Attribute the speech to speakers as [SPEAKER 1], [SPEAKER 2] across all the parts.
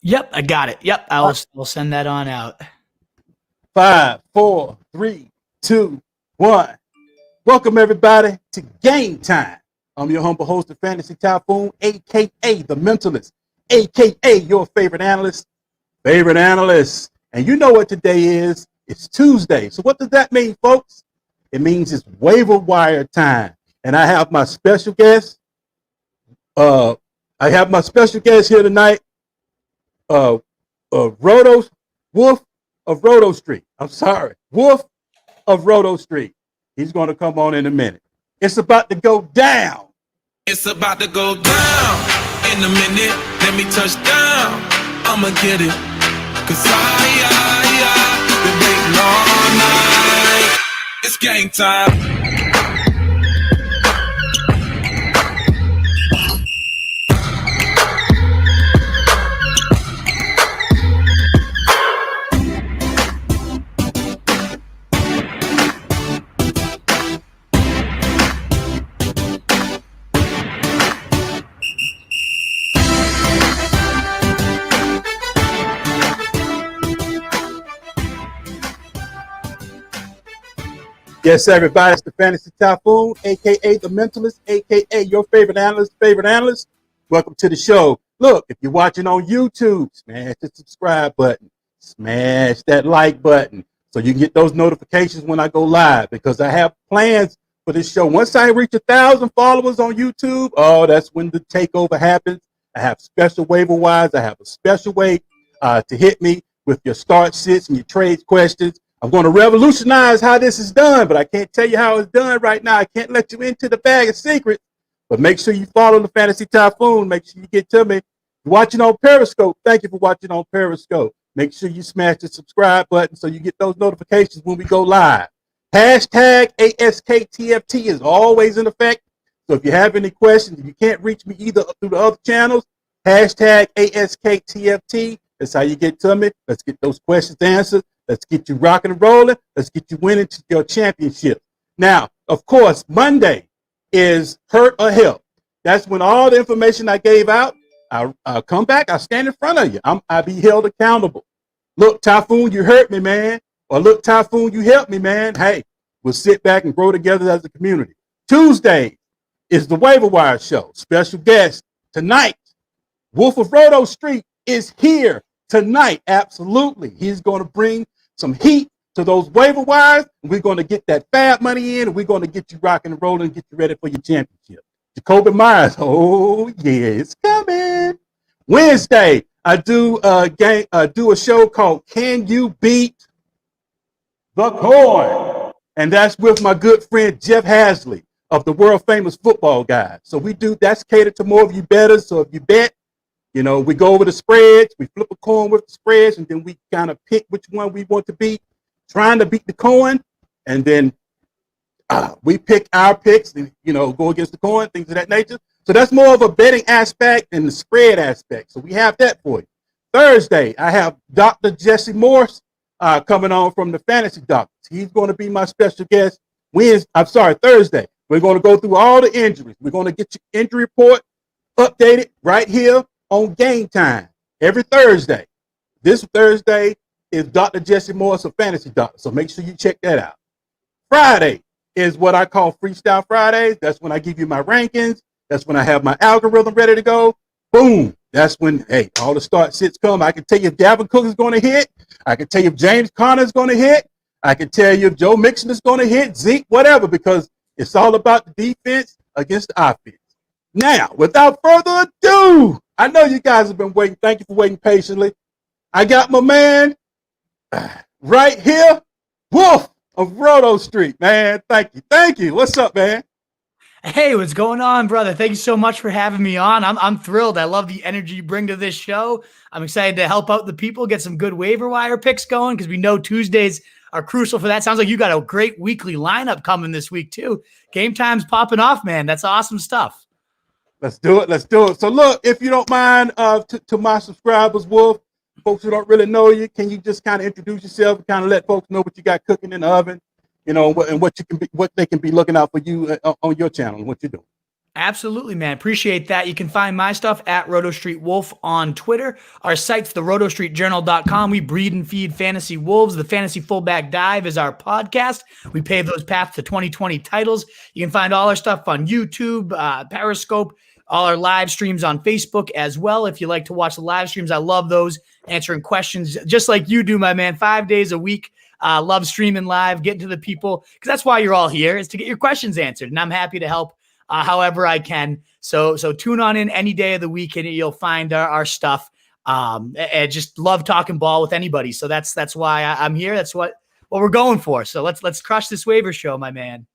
[SPEAKER 1] Yep, I got it. Yep,
[SPEAKER 2] All right.
[SPEAKER 1] I'll send that on out.
[SPEAKER 2] 5, 4, 3, 2, 1. Welcome everybody to Game Time. I'm your humble host, the Fantasy Typhoon, aka the Mentalist, aka your favorite analyst. And you know what today is? It's Tuesday. So what does that mean, folks? It means it's waiver wire time. And I have my special guest. Uh, I have my special guest here tonight. Uh, Roto Wolf of Roto Street. I'm sorry, Wolf of Roto Street. He's going to come on in a minute. It's about to go down.
[SPEAKER 3] It's about to go down in a minute. Let me touch down. I'ma get it. Cause I been waiting all night. It's game time.
[SPEAKER 2] Yes, everybody, it's the Fantasy Typhoon, aka the Mentalist, aka your favorite analyst. Welcome to the show. Look, if you're watching on YouTube, smash the subscribe button, smash that like button, so you can get those notifications when I go live. Because I have plans for this show. Once I reach 1,000 followers on YouTube, oh, that's when the takeover happens. I have special waiver wires. I have a special way to hit me with your start sits and your trades questions. I'm going to revolutionize how this is done, but I can't tell you how it's done right now. I can't let you into the bag of secrets, but make sure you follow the Fantasy Typhoon. Make sure you get to me. If you're watching on Periscope, thank you for watching on Periscope. Make sure you smash the subscribe button so you get those notifications when we go live. Hashtag ASKTFT is always in effect. So if you have any questions, if you can't reach me either through the other channels, hashtag ASKTFT. That's how you get to me. Let's get those questions answered. Let's get you rocking and rolling. Let's get you winning to your championship. Now, of course, Monday is hurt or help. That's when all the information I gave out, I'll come back. I'll stand in front of you. I'll be held accountable. Look, Typhoon, you hurt me, man. Or look, Typhoon, you helped me, man. Hey, we'll sit back and grow together as a community. Tuesday is the Waiver Wire Show. Special guest tonight, Wolf of Roto Street is here tonight. Absolutely. He's going to bring some heat to those waiver wires. And we're going to get that fab money in, and we're going to get you rocking and rolling and get you ready for your championship. Jacoby Myers, oh yeah, it's coming. Wednesday, I do a show called Can You Beat the Coin? And that's with my good friend Jeff Hasley of the world famous Football Guide. So that's catered to more of you bettors. So if you bet, you know, we go over the spreads, we flip a coin with the spreads, and then we kind of pick which one we want to beat, trying to beat the coin, and then we pick our picks and, you know, go against the coin, things of that nature. So that's more of a betting aspect than the spread aspect. So we have that for you. Thursday, I have Dr. Jesse Morse coming on from the Fantasy Doctors. He's going to be my special guest. Thursday. We're going to go through all the injuries. We're going to get your injury report updated right here on Game Time every Thursday. This Thursday is Dr. Jesse Morris of Fantasy Doctor, so make sure you check that out. Friday is what I call Freestyle Fridays. That's when I give you my rankings. That's when I have my algorithm ready to go. Boom. That's when, hey, all the start sits come. I can tell you if Dalvin Cook is going to hit. I can tell you if James Conner is going to hit. I can tell you if Joe Mixon is going to hit, Zeke, whatever, because it's all about the defense against the offense. Now, without further ado, I know you guys have been waiting. Thank you for waiting patiently. I got my man right here, Wolf of Roto Street, man. Thank you. Thank you. What's up, man?
[SPEAKER 1] Hey, what's going on, brother? Thank you so much for having me on. I'm thrilled. I love the energy you bring to this show. I'm excited to help out the people, get some good waiver wire picks going, because we know Tuesdays are crucial for that. Sounds like you got a great weekly lineup coming this week too. Game Time's popping off, man. That's awesome stuff.
[SPEAKER 2] Let's do it. Let's do it. So look, if you don't mind, to my subscribers, Wolf, folks who don't really know you, can you just kind of introduce yourself and kind of let folks know what you got cooking in the oven, you know, and what they can be looking out for you on your channel and what you're doing?
[SPEAKER 1] Absolutely, man. Appreciate that. You can find my stuff at Roto Street Wolf on Twitter. Our site's the rotostreetjournal.com. We breed and feed fantasy wolves. The Fantasy Fullback Dive is our podcast. We pave those paths to 2020 titles. You can find all our stuff on YouTube, Periscope, all our live streams on Facebook as well. If you like to watch the live streams, I love those, answering questions just like you do, my man, 5 days a week. Love streaming live, getting to the people, because that's why you're all here, is to get your questions answered. And I'm happy to help however I can. So tune on in any day of the week and you'll find our stuff. And just love talking ball with anybody. So that's why I'm here. That's what we're going for. So let's crush this waiver show, my man.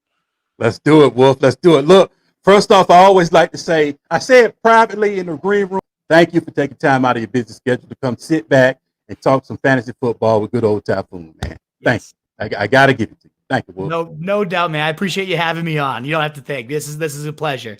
[SPEAKER 2] Let's do it, Wolf. Let's do it. Look, first off, I always like to say, I say it privately in the green room. Thank you for taking time out of your busy schedule to come sit back and talk some fantasy football with good old Typhoon, man.
[SPEAKER 1] Yes.
[SPEAKER 2] Thanks. I got to give it to you. Thank you, Wolf.
[SPEAKER 1] No doubt, man. I appreciate you having me on. You don't have to thank. This is a pleasure.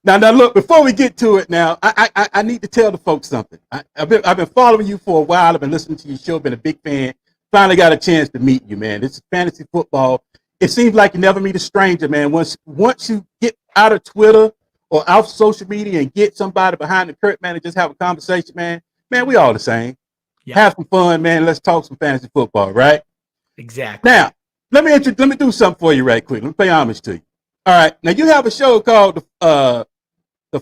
[SPEAKER 2] Now, look, before we get to it now, I need to tell the folks something. I've been following you for a while. I've been listening to your show, been a big fan. Finally got a chance to meet you, man. This is fantasy football. It seems like you never meet a stranger, man. Once you get out of Twitter or out of social media and get somebody behind the curtain, man, and just have a conversation, man, we all the same. Yeah. Have some fun, man. Let's talk some fantasy football, right?
[SPEAKER 1] Exactly.
[SPEAKER 2] Now, let me do something for you right quick. Let me pay homage to you. All right. Now, you have a show called the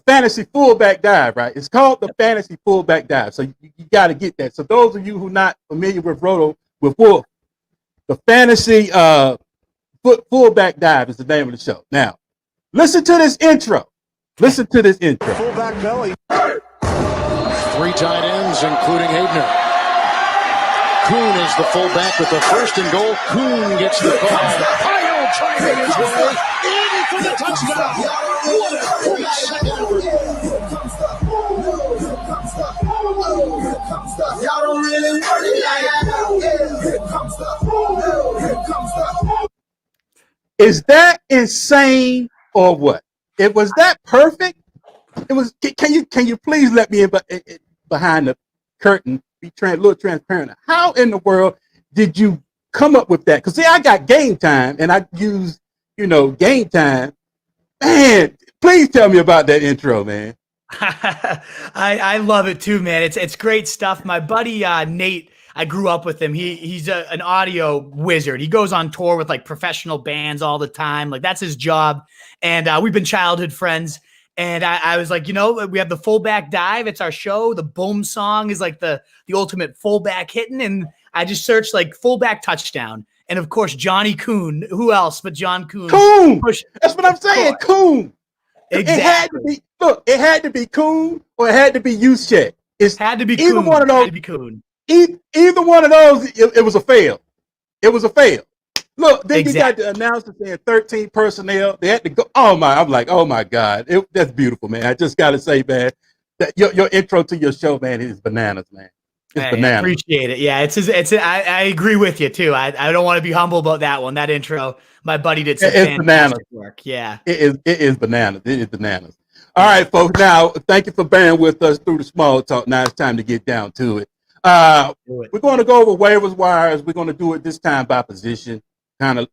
[SPEAKER 2] Fantasy Fullback Dive, right? It's called the Fantasy Fullback Dive. So you got to get that. So those of you who are not familiar with Roto, with Wolf, the Fantasy Fullback Dive is the name of the show. Now, listen to this intro. Fullback belly.
[SPEAKER 4] 3 tight ends, including Abner. Kuhn is the fullback with the first and goal. Kuhn gets the call. Pyle driving his way in for the touchdown. What a great second over.
[SPEAKER 3] Y'all don't really want it like here comes the.
[SPEAKER 2] Is that insane or what? Was that perfect? It was. Can you please let me in behind the curtain? Be a little transparent. How in the world did you come up with that? Because see, I got Game Time and I use, Game Time. Man, please tell me about that intro, man.
[SPEAKER 1] I love it too, man. It's great stuff. My buddy Nate, I grew up with him. He's an audio wizard. He goes on tour with like professional bands all the time. Like that's his job. And we've been childhood friends. And I was like, we have the Fullback Dive. It's our show. The boom song is like the ultimate fullback hitting. And I just searched like fullback touchdown. And of course, Johnny Kuhn. Who else but John Kuhn?
[SPEAKER 2] Kuhn. That's what I'm saying. Kuhn.
[SPEAKER 1] Exactly.
[SPEAKER 2] It had to be Kuhn or it had to be Juszczyk. It
[SPEAKER 1] had to be
[SPEAKER 2] either
[SPEAKER 1] Kuhn.
[SPEAKER 2] one of those.
[SPEAKER 1] Had to be Kuhn.
[SPEAKER 2] Either one of those, it was a fail. It was a fail. Look, then
[SPEAKER 1] exactly.
[SPEAKER 2] You got the announcer saying 13 personnel. They had to go. I'm like, oh my God. That's beautiful, man. I just got to say, man, that your intro to your show, man, is bananas, man. It's bananas.
[SPEAKER 1] I appreciate it. Yeah, I agree with you too. I don't want to be humble about that one. That intro, my buddy did some fantastic work. Yeah.
[SPEAKER 2] It is bananas. It is bananas. All right, folks. Now, thank you for bearing with us through the small talk. Now it's time to get down to it. We're going to go over waivers wires. We're going to do it this time by position. Kind of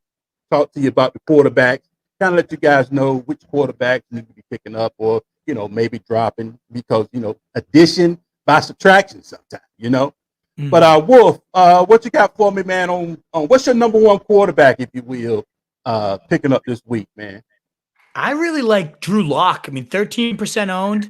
[SPEAKER 2] talk to you about the quarterbacks, kind of let you guys know which quarterbacks you need to be picking up or, maybe dropping because, addition by subtraction sometimes, Mm-hmm. But Wolf, what you got for me, man, on what's your number one quarterback, if you will, picking up this week, man?
[SPEAKER 1] I really like Drew Lock. 13% owned,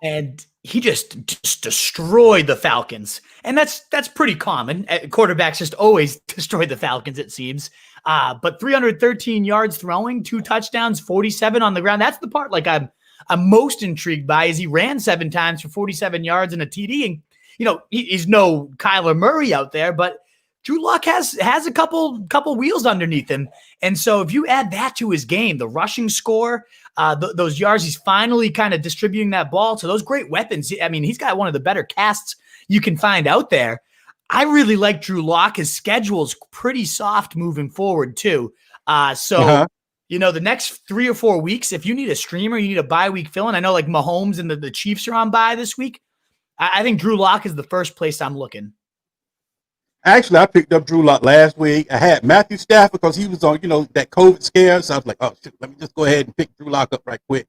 [SPEAKER 1] and he just destroyed the Falcons. And that's pretty common. Quarterbacks just always destroy the Falcons, it seems. But 313 yards throwing, 2 touchdowns, 47 on the ground. That's the part I'm most intrigued by is he ran 7 times for 47 yards and a TD. And, he's no Kyler Murray out there, but Drew Lock has a couple wheels underneath him. And so if you add that to his game, the rushing score, those yards, he's finally kind of distributing that ball to those great weapons. He's got one of the better casts you can find out there. I really like Drew Lock. His schedule's pretty soft moving forward too. The next 3 or 4 weeks, if you need a streamer, you need a bye week fill-in. I know like Mahomes and the Chiefs are on bye this week. I think Drew Lock is the first place I'm looking.
[SPEAKER 2] Actually, I picked up Drew Lock last week. I had Matthew Stafford because he was on, that COVID scare. So I was like, oh, shit, let me just go ahead and pick Drew Lock up right quick.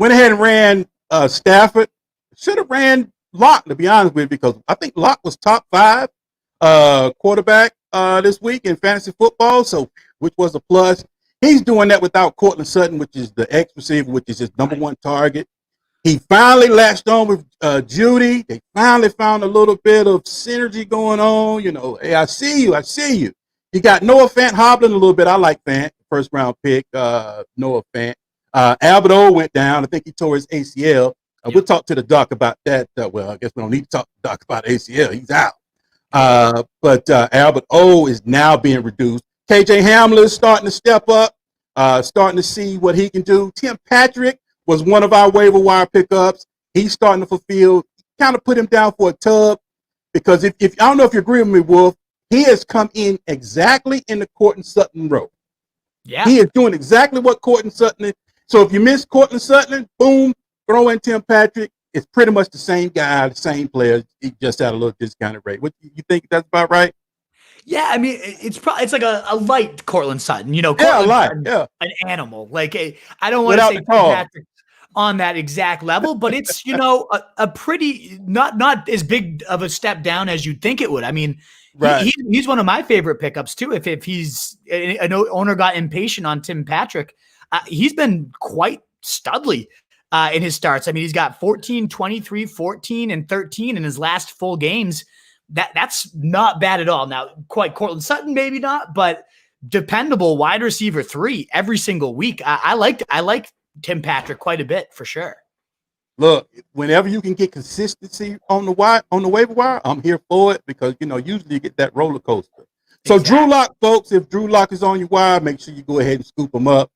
[SPEAKER 2] Went ahead and ran Stafford. Should have ran Locke, to be honest with you, because I think Locke was top 5 quarterback this week in fantasy football, so which was a plus. He's doing that without Cortland Sutton, which is the X receiver, which is his number 1 target. He finally latched on with Judy. They finally found a little bit of synergy going on. You know, hey, I see you. I see you. You got Noah Fant hobbling a little bit. I like Fant, first round pick, Noah Fant. Albert O went down. I think he tore his ACL. We'll talk to the doc about that. Well, I guess we don't need to talk to the doc about ACL. He's out. But Albert O is now being reduced. KJ Hamler is starting to step up, starting to see what he can do. Tim Patrick was one of our waiver wire pickups. He's starting to fulfill. Kind of put him down for a tub because if I don't know if you agree with me, Wolf, he has come in exactly in the Cortland Sutton role.
[SPEAKER 1] Yeah,
[SPEAKER 2] he is doing exactly what Cortland Sutton is. So if you miss Cortland Sutton, boom, throw in Tim Patrick. It's pretty much the same guy, the same player. He just at a little discounted rate. What you think that's about right?
[SPEAKER 1] Yeah, I mean, it's like a light Cortland Sutton, you know, an animal. Like I don't want to say Patrick on that exact level, but it's, you know, a pretty not as big of a step down as you'd think it would. I mean, right. He's one of my favorite pickups too. If he's an owner got impatient on Tim Patrick, he's been quite studly in his starts. I mean, he's got 14, 23, 14, and 13 in his last full games. That's not bad at all. Now, quite Cortland Sutton, maybe not, but dependable wide receiver 3 every single week. I like Tim Patrick quite a bit for sure.
[SPEAKER 2] Look, whenever you can get consistency on the waiver wire, I'm here for it because you know usually you get that roller coaster. So exactly. Drew Lock, folks, if Drew Lock is on your wire, make sure you go ahead and scoop him up.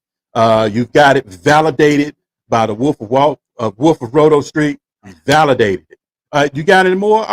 [SPEAKER 2] You've got it validated by the Wolf of Roto Street. Validated it. You got any more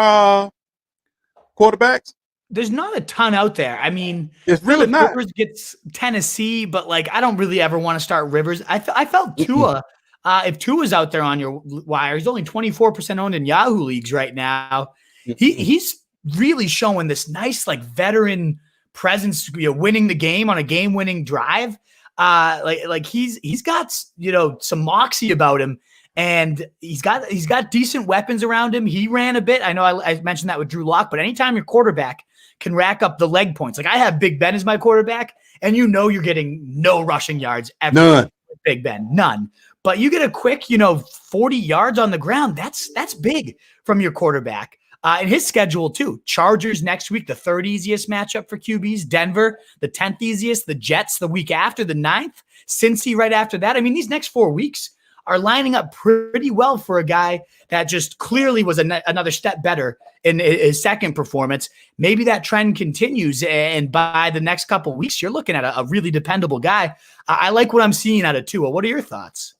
[SPEAKER 2] quarterbacks?
[SPEAKER 1] There's not a ton out there. I mean,
[SPEAKER 2] it's really not.
[SPEAKER 1] Rivers gets Tennessee, but like I don't really ever want to start Rivers. I felt Tua. If Tua's out there on your wire, he's only 24% owned in Yahoo leagues right now. He's really showing this nice like veteran presence, you know, winning the game on a game-winning drive. Like he's got, you know, some moxie about him. And he's got decent weapons around him. He ran a bit. I know I mentioned that with Drew Lock, but anytime your quarterback can rack up the leg points, like I have Big Ben as my quarterback, and you know you're getting no rushing yards ever.
[SPEAKER 2] None.
[SPEAKER 1] Big Ben, none. But you get a quick, you know, 40 yards on the ground. That's big from your quarterback. And his schedule too. Chargers next week, the 3rd easiest matchup for QBs. Denver, the 10th easiest. The Jets the week after, the 9th. Cincy right after that. I mean, these next 4 weeks are lining up pretty well for a guy that just clearly was another step better in his second performance. Maybe that trend continues, and by the next couple of weeks, you're looking at a really dependable guy. I like what I'm seeing out of Tua. What are your thoughts?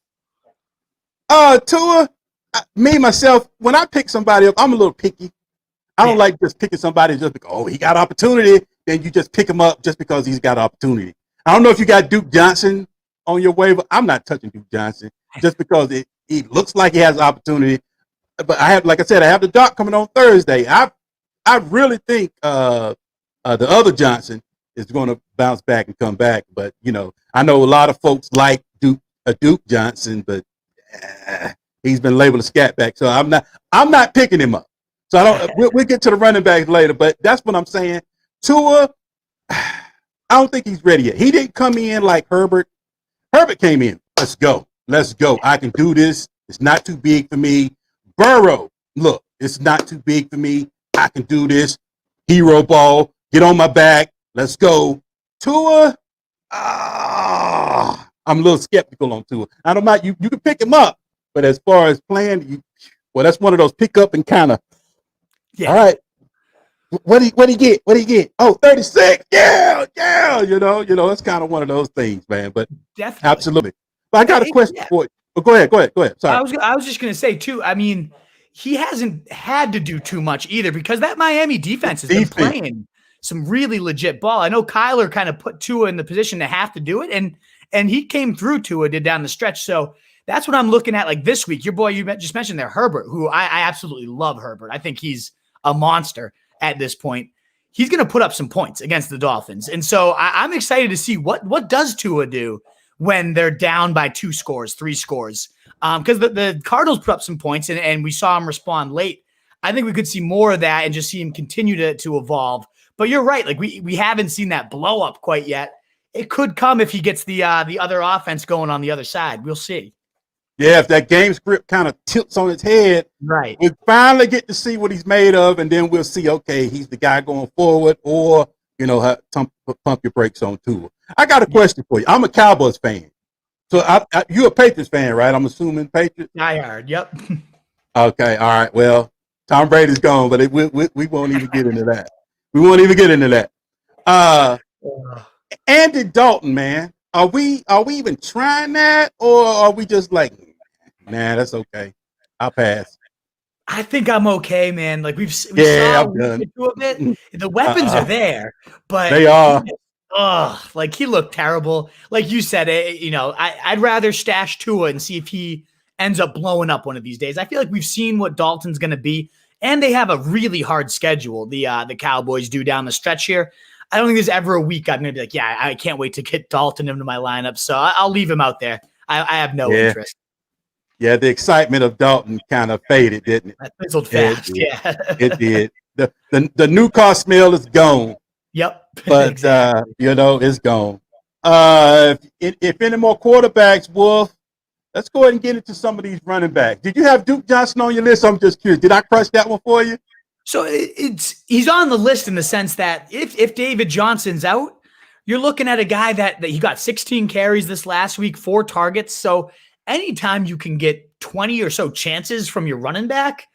[SPEAKER 2] Tua, me, myself, when I pick somebody up, I'm a little picky. I don't like just picking somebody just because, oh, he got opportunity, then you just pick him up just because he's got opportunity. I don't know if you got Duke Johnson on your waiver. I'm not touching Duke Johnson just because he looks like he has opportunity. But I have the doc coming on Thursday. I really think the other Johnson is going to bounce back and come back. But you know, I know a lot of folks like Duke Johnson, but he's been labeled a scat back, so I'm not picking him up. So I don't. We'll get to the running backs later, but that's what I'm saying. Tua, I don't think he's ready yet. He didn't come in like Herbert. Herbert came in. Let's go. I can do this. It's not too big for me. Burrow, look, it's not too big for me. I can do this. Hero ball. Get on my back. Let's go. Tua, I'm a little skeptical on Tua. I don't mind. You can pick him up, but as far as playing, that's one of those pick up and kind of. Yeah. All right. What do you get? Oh, 36. Yeah. You know, it's kind of one of those things, man. But definitely, absolutely. But I got a question for you. Oh, go ahead. Sorry.
[SPEAKER 1] I was just gonna say too. I mean, he hasn't had to do too much either because that Miami defense has been playing some really legit ball. I know Kyler kind of put Tua in the position to have to do it, and he came through. Tua did down the stretch. So that's what I'm looking at. Like this week, your boy you just mentioned there, Herbert, who I absolutely love. Herbert, I think he's a monster at this point. He's going to put up some points against the Dolphins. And so I'm excited to see what does Tua do when they're down by 2 scores, 3 scores. Because the Cardinals put up some points and we saw him respond late. I think we could see more of that and just see him continue to evolve. But you're right. Like we haven't seen that blow up quite yet. It could come if he gets the other offense going on the other side. We'll see.
[SPEAKER 2] Yeah, if that game script kind of tilts on his head,
[SPEAKER 1] right,
[SPEAKER 2] we finally get to see what he's made of, and then we'll see, okay, he's the guy going forward, or, pump your brakes on Tua. I got a question for you. I'm a Cowboys fan. So you're a Patriots fan, right? I'm assuming Patriots?
[SPEAKER 1] Die hard, yep.
[SPEAKER 2] Okay, all right. Well, Tom Brady's gone, but we won't even get into that. We won't even get into that. Andy Dalton, man. Are we even trying that, or are we just like, nah, that's okay, I'll pass?
[SPEAKER 1] I think I'm okay, man. Like we saw
[SPEAKER 2] I'm done.
[SPEAKER 1] A bit. The weapons are there, but
[SPEAKER 2] they are.
[SPEAKER 1] Like he looked terrible. Like you said, I'd rather stash Tua and see if he ends up blowing up one of these days. I feel like we've seen what Dalton's going to be, and they have a really hard schedule. The Cowboys do down the stretch here. I don't think there's ever a week I'm going to be like, yeah, I can't wait to get Dalton into my lineup. So I'll leave him out there. I have no interest.
[SPEAKER 2] Yeah, the excitement of Dalton kind of faded, didn't it?
[SPEAKER 1] That fizzled fast.
[SPEAKER 2] It did. The new car smell is gone.
[SPEAKER 1] Yep.
[SPEAKER 2] But,
[SPEAKER 1] exactly.
[SPEAKER 2] It's gone. If any more quarterbacks, Wolf, let's go ahead and get into some of these running backs. Did you have Duke Johnson on your list? I'm just curious. Did I crush that one for you?
[SPEAKER 1] So he's on the list in the sense that if David Johnson's out, you're looking at a guy that he got 16 carries this last week, 4 targets. So anytime you can get 20 or so chances from your running back,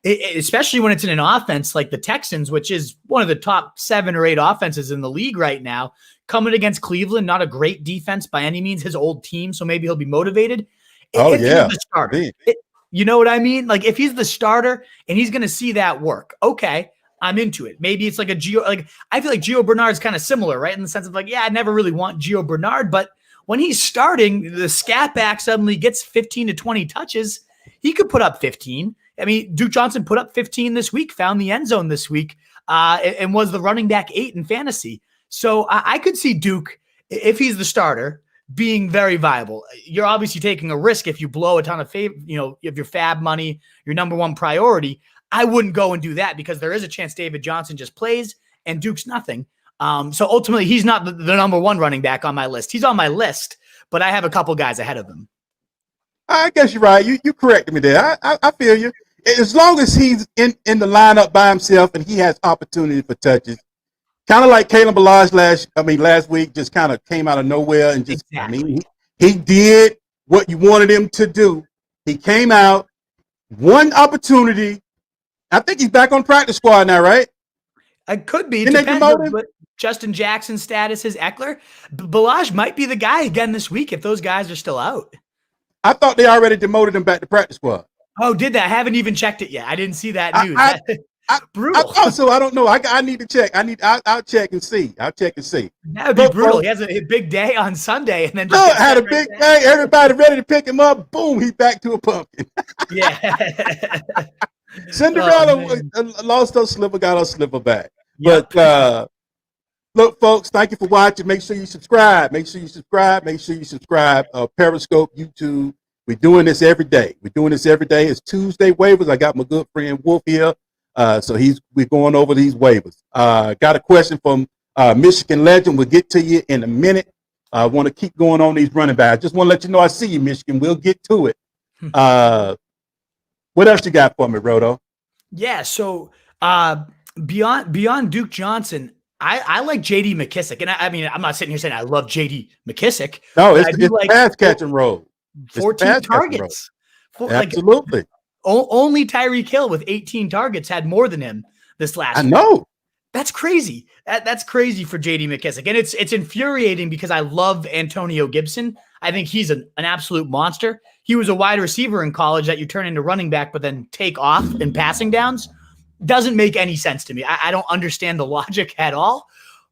[SPEAKER 1] especially when it's in an offense like the Texans, which is one of the top 7 or 8 offenses in the league right now, coming against Cleveland, not a great defense by any means, his old team. So maybe he'll be motivated. If he's the starter. You know what I mean? Like if he's the starter and he's going to see that work, okay, I'm into it. Maybe it's like I feel like Gio Bernard's kind of similar, right? In the sense of like, yeah, I never really want Gio Bernard, but when he's starting, the scat back suddenly gets 15 to 20 touches. He could put up 15. I mean, Duke Johnson put up 15 this week, found the end zone this week, and was the running back 8 in fantasy. So I could see Duke, if he's the starter, being very viable. You're obviously taking a risk if you blow a ton of if your fab money, your number one priority. I wouldn't go and do that because there is a chance David Johnson just plays and Duke's nothing. So ultimately, he's not the number one running back on my list. He's on my list, but I have a couple guys ahead of him. I
[SPEAKER 2] guess you're right. You corrected me there. I feel you. As long as he's in the lineup by himself and he has opportunity for touches, kind of like Kalen Ballage last week, just kind of came out of nowhere and just,
[SPEAKER 1] exactly.
[SPEAKER 2] He did what you wanted him to do. He came out, one opportunity. I think he's back on practice squad now, right?
[SPEAKER 1] It could be. Depends on what Justin Jackson's status is. Eckler. Ballage might be the guy again this week if those guys are still out.
[SPEAKER 2] I thought they already demoted him back to practice squad.
[SPEAKER 1] Oh, did that? I haven't even checked it yet. I didn't see that news. Brutal.
[SPEAKER 2] I don't know. I need to check. I'll check and see.
[SPEAKER 1] That would be brutal. He has a big day on Sunday, and then
[SPEAKER 2] just had a big day. Everybody ready to pick him up. Boom, he's back to a pumpkin.
[SPEAKER 1] Yeah.
[SPEAKER 2] Cinderella lost her slipper, got her slipper back. Yep. But look, folks, thank you for watching. Make sure you subscribe. Periscope, YouTube. We're doing this every day. It's Tuesday waivers. I got my good friend Wolf here. So we're going over these waivers. Got a question from Michigan legend. We'll get to you in a minute. I want to keep going on these running backs. I just want to let you know I see you, Michigan. We'll get to it. What else you got for me, Roto?
[SPEAKER 1] Yeah. So beyond Duke Johnson, I like J.D. McKissick, and I'm not sitting here saying I love J.D. McKissick.
[SPEAKER 2] No, it's like pass catching role.
[SPEAKER 1] 14 targets.
[SPEAKER 2] Absolutely.
[SPEAKER 1] Only Tyreek Hill with 18 targets had more than him this last week.
[SPEAKER 2] I know.
[SPEAKER 1] That's crazy. That's crazy for J.D. McKissick. And it's infuriating because I love Antonio Gibson. I think he's an absolute monster. He was a wide receiver in college that you turn into running back but then take off in passing downs. Doesn't make any sense to me. I don't understand the logic at all.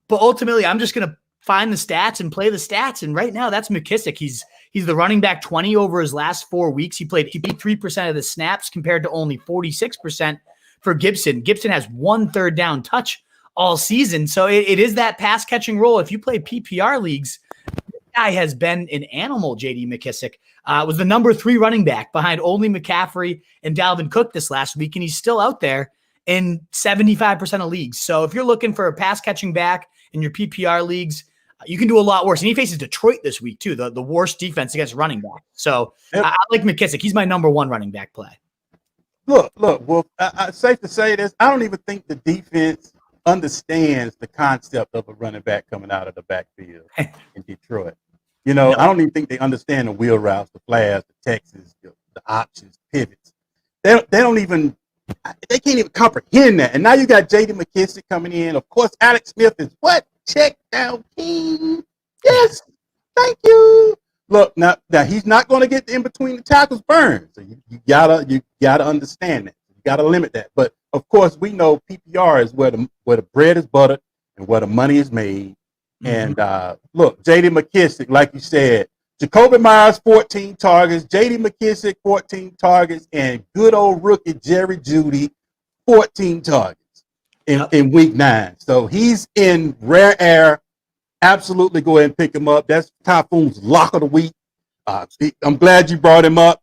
[SPEAKER 1] But ultimately, I'm just going to find the stats and play the stats. And right now, that's McKissick. He's the running back 20 over his last 4 weeks. He played 3% of the snaps compared to only 46% for Gibson. Gibson has 1 third down touch all season. So it is that pass catching role. If you play PPR leagues, guy has been an animal, J.D. McKissic. Was the number 3 running back behind only McCaffrey and Dalvin Cook this last week, and he's still out there in 75% of leagues. So if you're looking for a pass-catching back in your PPR leagues, you can do a lot worse. And he faces Detroit this week, too, the worst defense against running back. So I like McKissic. He's my number 1 running back play.
[SPEAKER 2] Look, Wolf, safe to say this, I don't even think the defense understands the concept of a running back coming out of the backfield in Detroit. I don't even think they understand the wheel routes, the flares, the Texas, the options, pivots. They can't even comprehend that. And now you got J.D. McKissic coming in. Of course, Alex Smith is what? Check down king. Yes, thank you. Look, now he's not going to get in between the tackles burned. So you gotta understand that. You gotta limit that. But of course, we know PPR is where the bread is buttered and where the money is made. Mm-hmm. And look, J.D. McKissic, like you said, Jacoby Myers 14 targets, J.D. McKissic 14 targets, and good old rookie Jerry Jeudy 14 targets in week 9. So he's in rare air. Absolutely go ahead and pick him up. That's Typhoon's lock of the week. I'm glad you brought him up.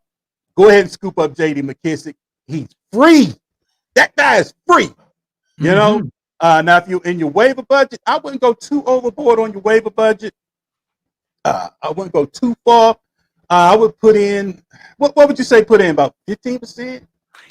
[SPEAKER 2] Go ahead and scoop up J.D. McKissic. He's free. That guy is free. You know? Now, if you're in your waiver budget, I wouldn't go too overboard on your waiver budget. I wouldn't go too far. I would put in, what would you say put in, about 15%?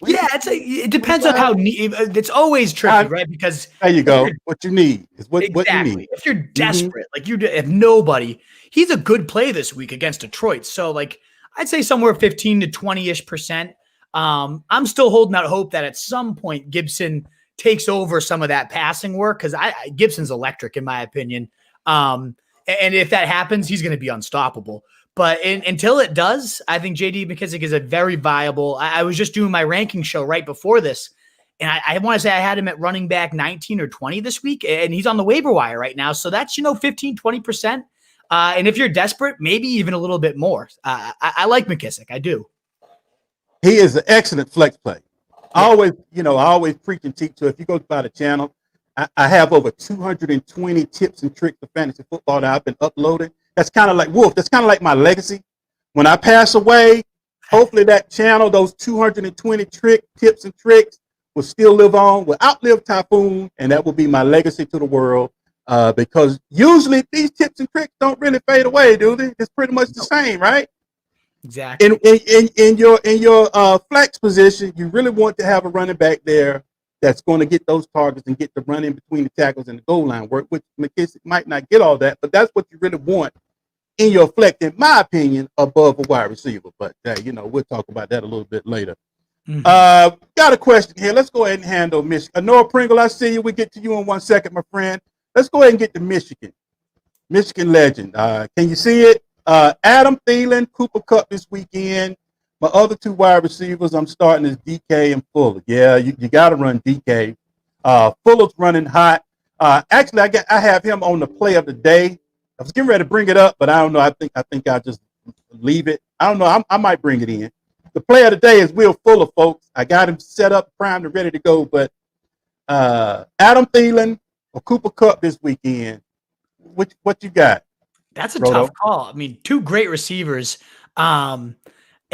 [SPEAKER 1] Yeah, it depends on how it's always tricky, right? Because
[SPEAKER 2] there you go. What you need is what you need.
[SPEAKER 1] If you're desperate, like you have nobody, he's a good play this week against Detroit. So like I'd say somewhere 15 to 20-ish%. I'm still holding out hope that at some point Gibson takes over some of that passing work because Gibson's electric in my opinion. And if that happens, he's going to be unstoppable. But until it does, I think J.D. McKissic is a very viable. I was just doing my ranking show right before this, and I want to say I had him at running back 19 or 20 this week, and he's on the waiver wire right now. So that's, 15, 20%. And if you're desperate, maybe even a little bit more. I like McKissic. I do.
[SPEAKER 2] He is an excellent flex play. I always preach and teach. So if you go by the channel, I have over 220 tips and tricks of fantasy football that I've been uploading. That's kind of like Wolf. That's kind of like my legacy. When I pass away, hopefully that channel, those 220 tips and tricks will still live on, will outlive Typhoon, and that will be my legacy to the world. Because usually these tips and tricks don't really fade away, do they? It's pretty much the same, right?
[SPEAKER 1] Exactly.
[SPEAKER 2] In your flex position, you really want to have a running back there that's going to get those targets and get the run in between the tackles and the goal line work, which McKissic might not get all that, but that's what you really want in your flex, in my opinion, above a wide receiver. But we'll talk about that a little bit later. Mm-hmm. Got a question here. Let's go ahead and handle Michigan. Noah Pringle, I see you. We get to you in 1 second, my friend. Let's go ahead and get to Michigan legend. Can you see it? Adam Thielen, Cooper Kupp this weekend. My other 2 wide receivers I'm starting is DK and Fuller. Yeah, you got to run DK. Fuller's running hot. Actually, I have him on the play of the day. I was getting ready to bring it up, but I don't know. I think I'll just leave it. I don't know. I might bring it in. The play of the day is Will Fuller, folks. I got him set up, primed, and ready to go. But Adam Thielen or Cooper Kupp this weekend. What you got?
[SPEAKER 1] That's a tough call. I mean, 2 great receivers.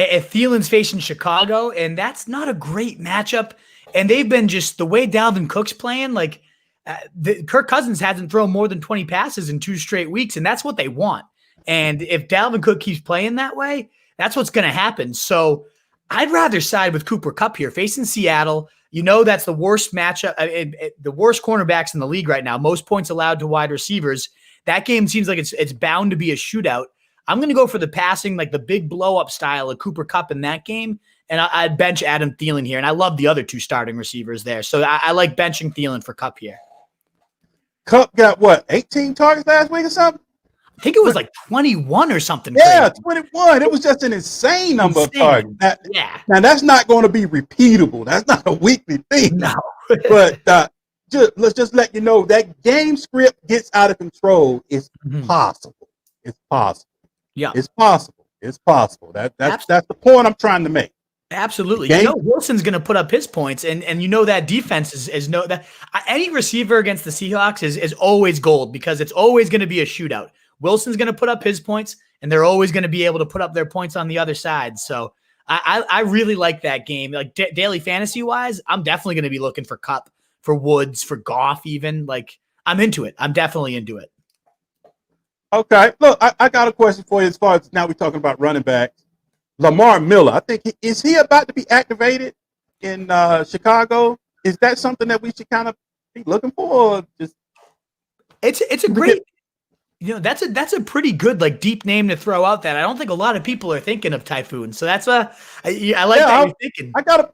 [SPEAKER 1] If Thielen's facing Chicago, and that's not a great matchup. And they've been just the way Dalvin Cook's playing, like Kirk Cousins hasn't thrown more than 20 passes in 2 straight weeks, and that's what they want. And if Dalvin Cook keeps playing that way, that's what's going to happen. So I'd rather side with Cooper Kupp here, facing Seattle. That's the worst matchup, the worst cornerbacks in the league right now. Most points allowed to wide receivers. That game seems like it's bound to be a shootout. I'm going to go for the passing, like the big blow-up style of Cooper Kupp in that game, and I'd bench Adam Thielen here. And I love the other 2 starting receivers there. So I like benching Thielen for Kupp here.
[SPEAKER 2] Kupp got, 18 targets last week or something?
[SPEAKER 1] I think it was like 21 or something.
[SPEAKER 2] Yeah, crazy. 21. It was just an insane number of targets. Now, that's not going to be repeatable. That's not a weekly thing.
[SPEAKER 1] No.
[SPEAKER 2] But let's just let you know that game script gets out of control. It's possible. It's possible. Yeah, it's possible. It's possible. That's the point I'm trying to make.
[SPEAKER 1] Absolutely. Wilson's going to put up his points, and that defense is any receiver against the Seahawks is always gold because it's always going to be a shootout. Wilson's going to put up his points, and they're always going to be able to put up their points on the other side. So I really like that game. Like daily fantasy wise, I'm definitely going to be looking for Kupp, for Woods, for Goff even. Like I'm into it. I'm definitely into it.
[SPEAKER 2] Okay. Look, I got a question for you as far as now we're talking about running backs. Lamar Miller, I think, is he about to be activated in Chicago? Is that something that we should kind of be looking for? Or just
[SPEAKER 1] it's a great, that's a pretty good, like, deep name to throw out that I don't think a lot of people are thinking of, Typhoon. So that's I like that you're thinking.
[SPEAKER 2] I got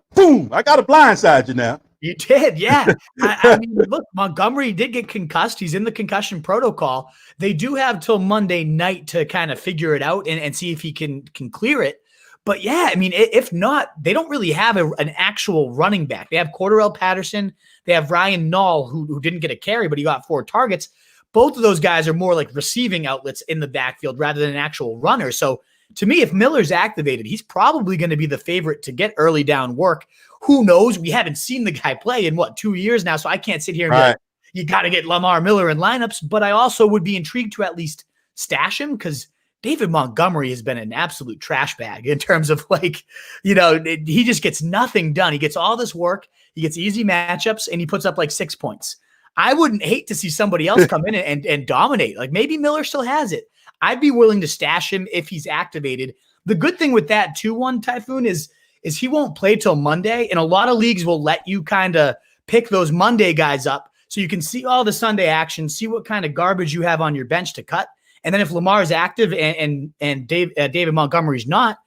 [SPEAKER 2] a blindside you now.
[SPEAKER 1] You did, yeah. I mean, look, Montgomery did get concussed. He's in the concussion protocol. They do have till Monday night to kind of figure it out and see if he can clear it. But yeah, I mean, if not, they don't really have an actual running back. They have Cordarrelle Patterson. They have Ryan Nall, who didn't get a carry, but he got 4 targets. Both of those guys are more like receiving outlets in the backfield rather than an actual runner. So to me, if Miller's activated, he's probably going to be the favorite to get early down work. Who knows? We haven't seen the guy play in 2 years now, so I can't sit here and be like, you got to get Lamar Miller in lineups. But I also would be intrigued to at least stash him because David Montgomery has been an absolute trash bag in terms of he just gets nothing done. He gets all this work, he gets easy matchups, and he puts up like 6 points. I wouldn't hate to see somebody else come in and dominate. Like maybe Miller still has it. I'd be willing to stash him if he's activated. The good thing with that 2-1 Typhoon is he won't play till Monday, and a lot of leagues will let you kind of pick those Monday guys up so you can see all the Sunday action, see what kind of garbage you have on your bench to cut. And then if Lamar is active and David Montgomery's not,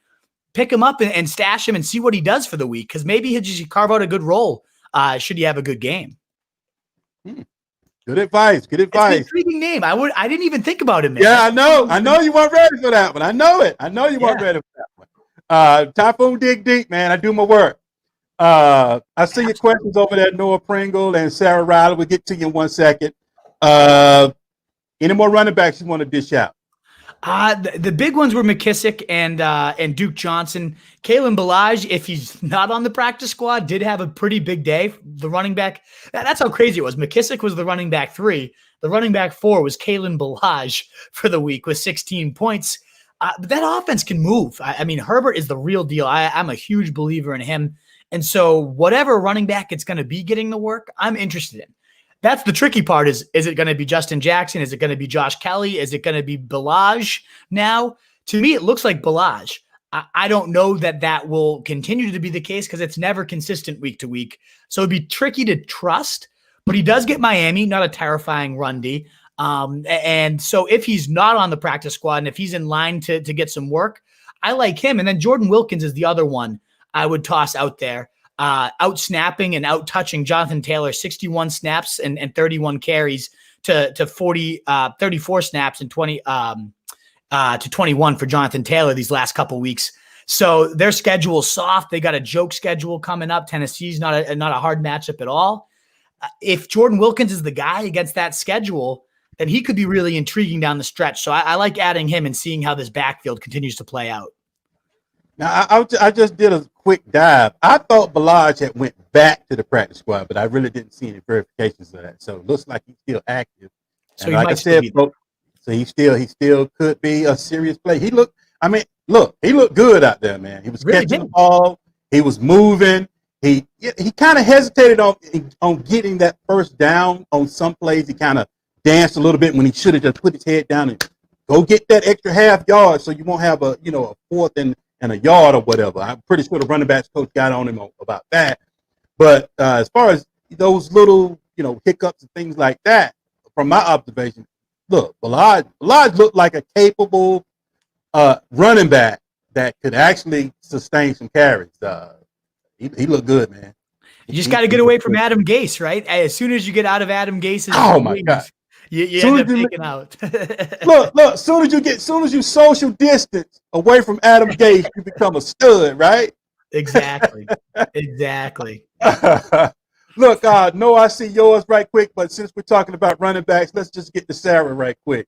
[SPEAKER 1] pick him up and stash him and see what he does for the week, because maybe he'll just carve out a good role should he have a good game.
[SPEAKER 2] Good advice. Good advice.
[SPEAKER 1] It's an intriguing name. I didn't even think about him. Man.
[SPEAKER 2] Yeah, I know you weren't ready for that one. I know it. I know you weren't ready for that one. Typhoon dig deep, man. I do my work. I see your questions over there, Noah Pringle and Sarah Riley. We'll get to you in 1 second. Any more running backs you want to dish out?
[SPEAKER 1] The big ones were McKissick and Duke Johnson. Kalen Ballage, if he's not on the practice squad, did have a pretty big day. The running back, that's how crazy it was. McKissick was the running back 3. The running back 4 was Kalen Ballage for the week with 16 points. But that offense can move. I mean, Herbert is the real deal. I'm a huge believer in him. And so whatever running back it's going to be getting the work, I'm interested in. That's the tricky part is it going to be Justin Jackson? Is it going to be Josh Kelly? Is it going to be Ballage now? To me, it looks like Ballage. I don't know that will continue to be the case because it's never consistent week to week. So it'd be tricky to trust, but he does get Miami, not a terrifying run D. And so if he's not on the practice squad and if he's in line to get some work, I like him. And then Jordan Wilkins is the other one I would toss out there. Out snapping and out touching Jonathan Taylor, 61 snaps and 31 carries to 34 snaps and 20 to 21 for Jonathan Taylor these last couple weeks. So their schedule is soft. They got a joke schedule coming up. Tennessee's not a hard matchup at all. If Jordan Wilkins is the guy against that schedule, then he could be really intriguing down the stretch. So I like adding him and seeing how this backfield continues to play out.
[SPEAKER 2] Now, I just did a quick dive. I thought Ballage had went back to the practice squad, but I really didn't see any verifications of that. So it looks like he's still active.
[SPEAKER 1] So
[SPEAKER 2] and like I said, so he still could be a serious play. He looked good out there, man. He was really catching the ball. He was moving. He kind of hesitated on getting that first down on some plays. He kind of danced a little bit when he should have just put his head down and go get that extra half yard so you won't have a fourth and a yard or whatever. I'm pretty sure the running backs coach got on him about that. But as far as those little, hiccups and things like that, from my observation, look, Ballage looked like a capable running back that could actually sustain some carries. He looked good, man.
[SPEAKER 1] You just got to get away from Adam Gase, right? As soon as you get out of Adam Gase's
[SPEAKER 2] my God.
[SPEAKER 1] You end up taking out.
[SPEAKER 2] look, soon as you social distance away from Adam Gase, you become a stud, right?
[SPEAKER 1] Exactly.
[SPEAKER 2] Look, no, I see yours right quick, but since we're talking about running backs, let's just get to Sarah right quick.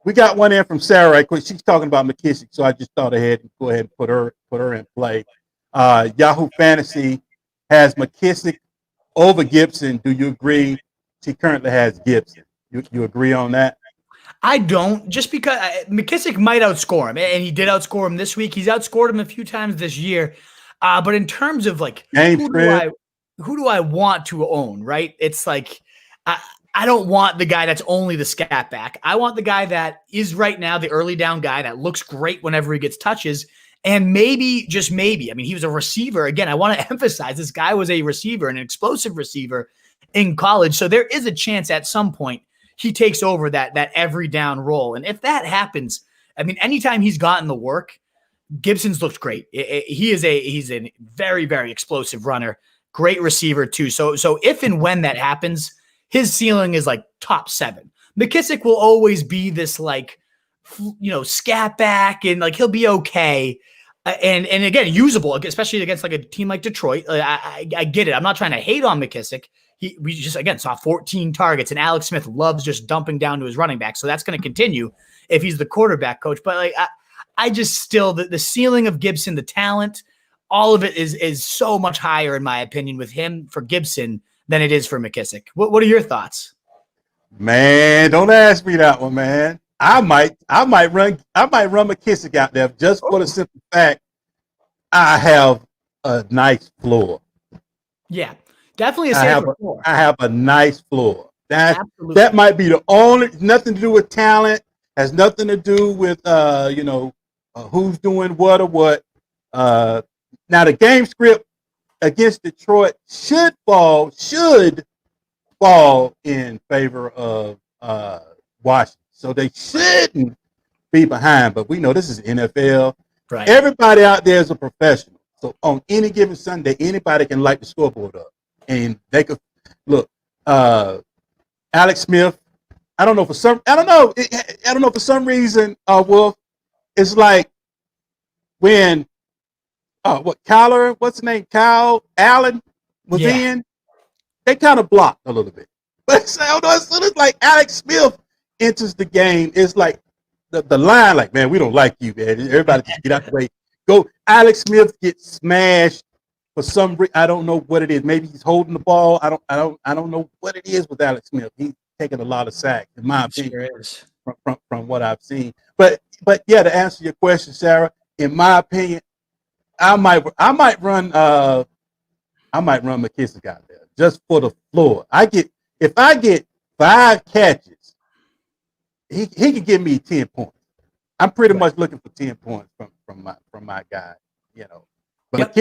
[SPEAKER 2] We got one in from Sarah right quick. She's talking about McKissick, so I just thought ahead and go ahead and put her in play. Yahoo Fantasy has McKissick over Gibson. Do you agree? She currently has Gibson. You agree on that?
[SPEAKER 1] I don't, just because McKissick might outscore him, and he did outscore him this week. He's outscored him a few times this year. But in terms of like
[SPEAKER 2] Game
[SPEAKER 1] who do I want to own, right? It's like I don't want the guy that's only the scat back. I want the guy that is right now the early down guy that looks great whenever he gets touches. And maybe, just maybe, I mean, he was a receiver. Again, I want to emphasize this guy was a receiver, an explosive receiver in college. So there is a chance at some point he takes over that every down role. And if that happens, I mean, anytime he's gotten the work, Gibson's looked great. He's a very, very explosive runner, great receiver too. So if and when that happens, his ceiling is like top 7. McKissick will always be this like, scat back, and like he'll be okay. And again, usable, especially against like a team like Detroit. I get it. I'm not trying to hate on McKissick. We just, again, saw 14 targets, and Alex Smith loves just dumping down to his running back. So that's going to continue if he's the quarterback coach. But like, I just still, the ceiling of Gibson, the talent, all of it is so much higher, in my opinion, with him for Gibson than it is for McKissick. What are your thoughts?
[SPEAKER 2] Man, don't ask me that one, man. I might run McKissick out there just for the simple fact I have a nice floor.
[SPEAKER 1] Yeah, definitely a safer floor.
[SPEAKER 2] I have a nice floor. That might be the only, nothing to do with talent, has nothing to do with who's doing what or what. Now the game script against Detroit should fall in favor of Washington. So they shouldn't be behind, but we know this is NFL.
[SPEAKER 1] Right.
[SPEAKER 2] Everybody out there is a professional. So on any given Sunday, anybody can light the scoreboard up, and they could look. Alex Smith. I don't know for some reason. Wolf. It's like when what's the name? Kyle Allen was in. They kind of blocked a little bit, but as soon as like Alex Smith enters the game, it's like the line, like, man, we don't like you, man. Everybody just get out the way. Go. Alex Smith gets smashed for some reason. I don't know what it is. Maybe he's holding the ball. I don't know what it is with Alex Smith. He's taking a lot of sacks, in my opinion,
[SPEAKER 1] sure is.
[SPEAKER 2] From what I've seen. But yeah, to answer your question, Sarah, in my opinion, I might run McKissick out there just for the floor. If I get 5 catches, he can give me 10 points. I'm pretty much looking for 10 points from my guy, But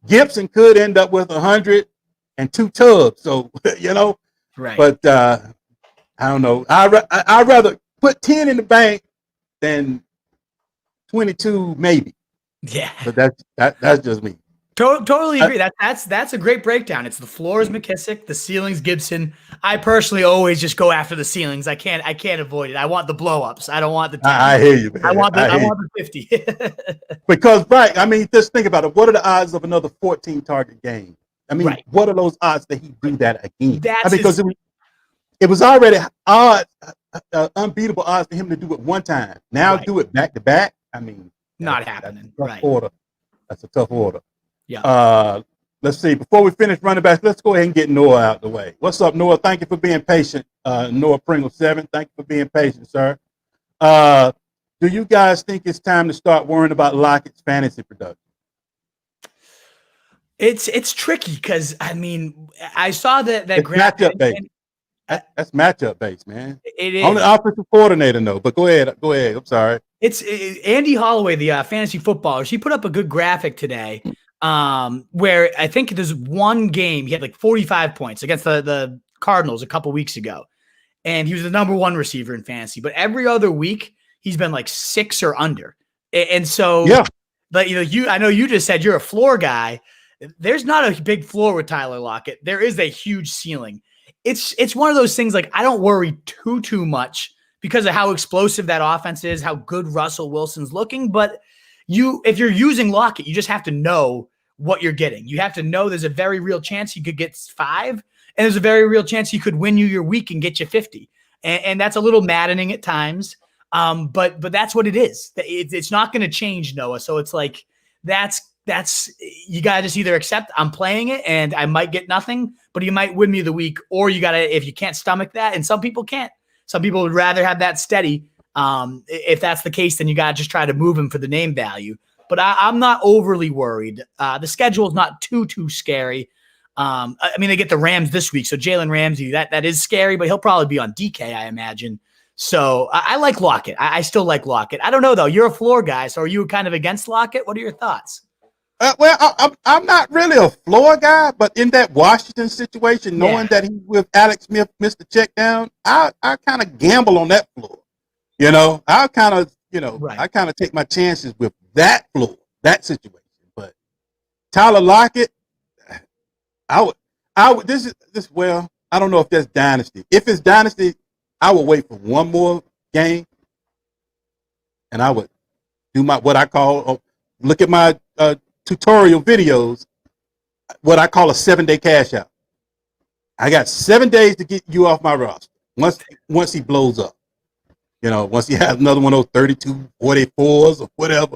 [SPEAKER 2] Gibson could end up with 102 tubs. So
[SPEAKER 1] right.
[SPEAKER 2] But I don't know. I'd rather put 10 in the bank than 22 maybe.
[SPEAKER 1] Yeah.
[SPEAKER 2] But that's just me.
[SPEAKER 1] Totally agree. That's a great breakdown. It's the floor is McKissick, the ceiling's Gibson. I personally always just go after the ceilings. I can't avoid it. I want the blow ups. I don't want the 10.
[SPEAKER 2] I hear you, man.
[SPEAKER 1] I want the 50.
[SPEAKER 2] Because just think about it. What are the odds of another 14 target game? What are those odds that he do that again? Because it was already odds, unbeatable odds for him to do it one time. Now do it back to back.
[SPEAKER 1] Not happening.
[SPEAKER 2] That's a tough order.
[SPEAKER 1] Yeah.
[SPEAKER 2] Let's see. Before we finish running back, let's go ahead and get Noah out the way. What's up, Noah? Thank you for being patient. Noah Pringle 7. Thank you for being patient, sir. Do you guys think it's time to start worrying about Lockett's fantasy production?
[SPEAKER 1] It's tricky because I saw that
[SPEAKER 2] it's
[SPEAKER 1] graphic.
[SPEAKER 2] Matchup based. That's matchup based, man.
[SPEAKER 1] It is.
[SPEAKER 2] Only offensive coordinator know. But go ahead. I'm sorry.
[SPEAKER 1] It's Andy Holloway, the fantasy footballer. She put up a good graphic today. Where I think there's one game he had like 45 points against the Cardinals a couple weeks ago, and he was the number 1 receiver in fantasy. But every other week he's been like 6 or under, and so But I know you just said you're a floor guy. There's not a big floor with Tyler Lockett. There is a huge ceiling. It's one of those things like I don't worry too much because of how explosive that offense is, how good Russell Wilson's looking. But if you're using Lockett, you just have to know what you're getting. You have to know there's a very real chance he could get 5, and there's a very real chance he could win you your week and get you 50. And that's a little maddening at times. But that's what it is. It's not going to change, Noah. So it's like, that's you got to just either accept I'm playing it and I might get nothing, but you might win me the week, or you got to, if you can't stomach that, and some people can't, Some people would rather have that steady. If that's the case, then you got to just try to move him for the name value. But I'm not overly worried. The schedule is not too scary. I mean, they get the Rams this week, so Jalen Ramsey, that is scary, but he'll probably be on DK, I imagine. So I like Lockett. I still like Lockett. I don't know, though. You're a floor guy, so are you kind of against Lockett? What are your thoughts?
[SPEAKER 2] I'm not really a floor guy, but in that Washington situation, knowing that he with Alex Smith missed the check down, I kind of gamble on that floor. You know, I kind of take my chances with that floor, that situation. But Tyler Lockett, I would well, I don't know if that's dynasty. If it's dynasty, I would wait for one more game, and I would do what I call look at my tutorial videos, what I call a 7-day cash out. I got 7 days to get you off my roster. Once he blows up, you know, once he has another one of those 32, 44s or whatever,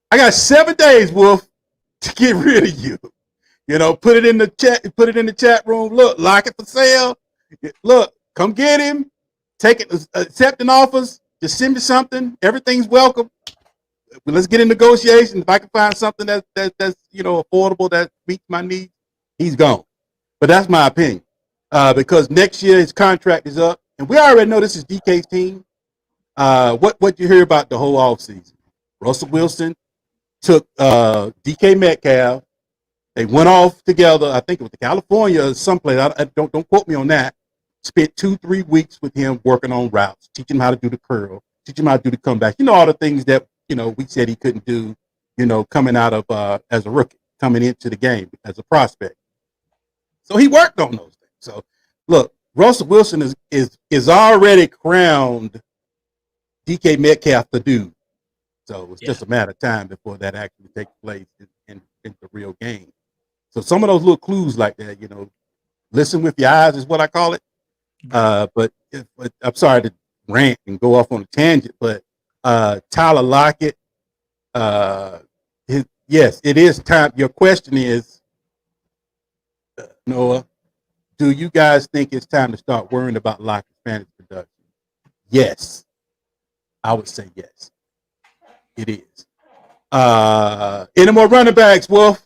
[SPEAKER 2] I got 7 days, Wolf, to get rid of you. You know, put it in the chat. Put it in the chat room. Look, Lockett for sale. Look, come get him. Take it. Accepting offers. Just send me something. Everything's welcome. Let's get in negotiations. If I can find something that's affordable that meets my needs, he's gone. But that's my opinion. Because next year his contract is up, and we already know this is DK's team. What you hear about the whole offseason? Russell Wilson took DK Metcalf. They went off together. I think it was California or someplace. I don't quote me on that. Spent 2-3 weeks with him working on routes, teaching him how to do the curl, teaching him how to do the comeback. You know, all the things that, you know, we said he couldn't do, you know, coming out of as a rookie, coming into the game as a prospect. So he worked on those things. So look, Russell Wilson is already crowned DK Metcalf the dude. So it's just a matter of time before that actually takes place in the real game. So some of those little clues like that, you know, listen with your eyes is what I call it. But I'm sorry to rant and go off on a tangent, but Tyler Lockett, yes, it is time. Your question is, Noah, do you guys think it's time to start worrying about Lockett's fantasy production? Yes, I would say yes. It is. Any more running backs, Wolf?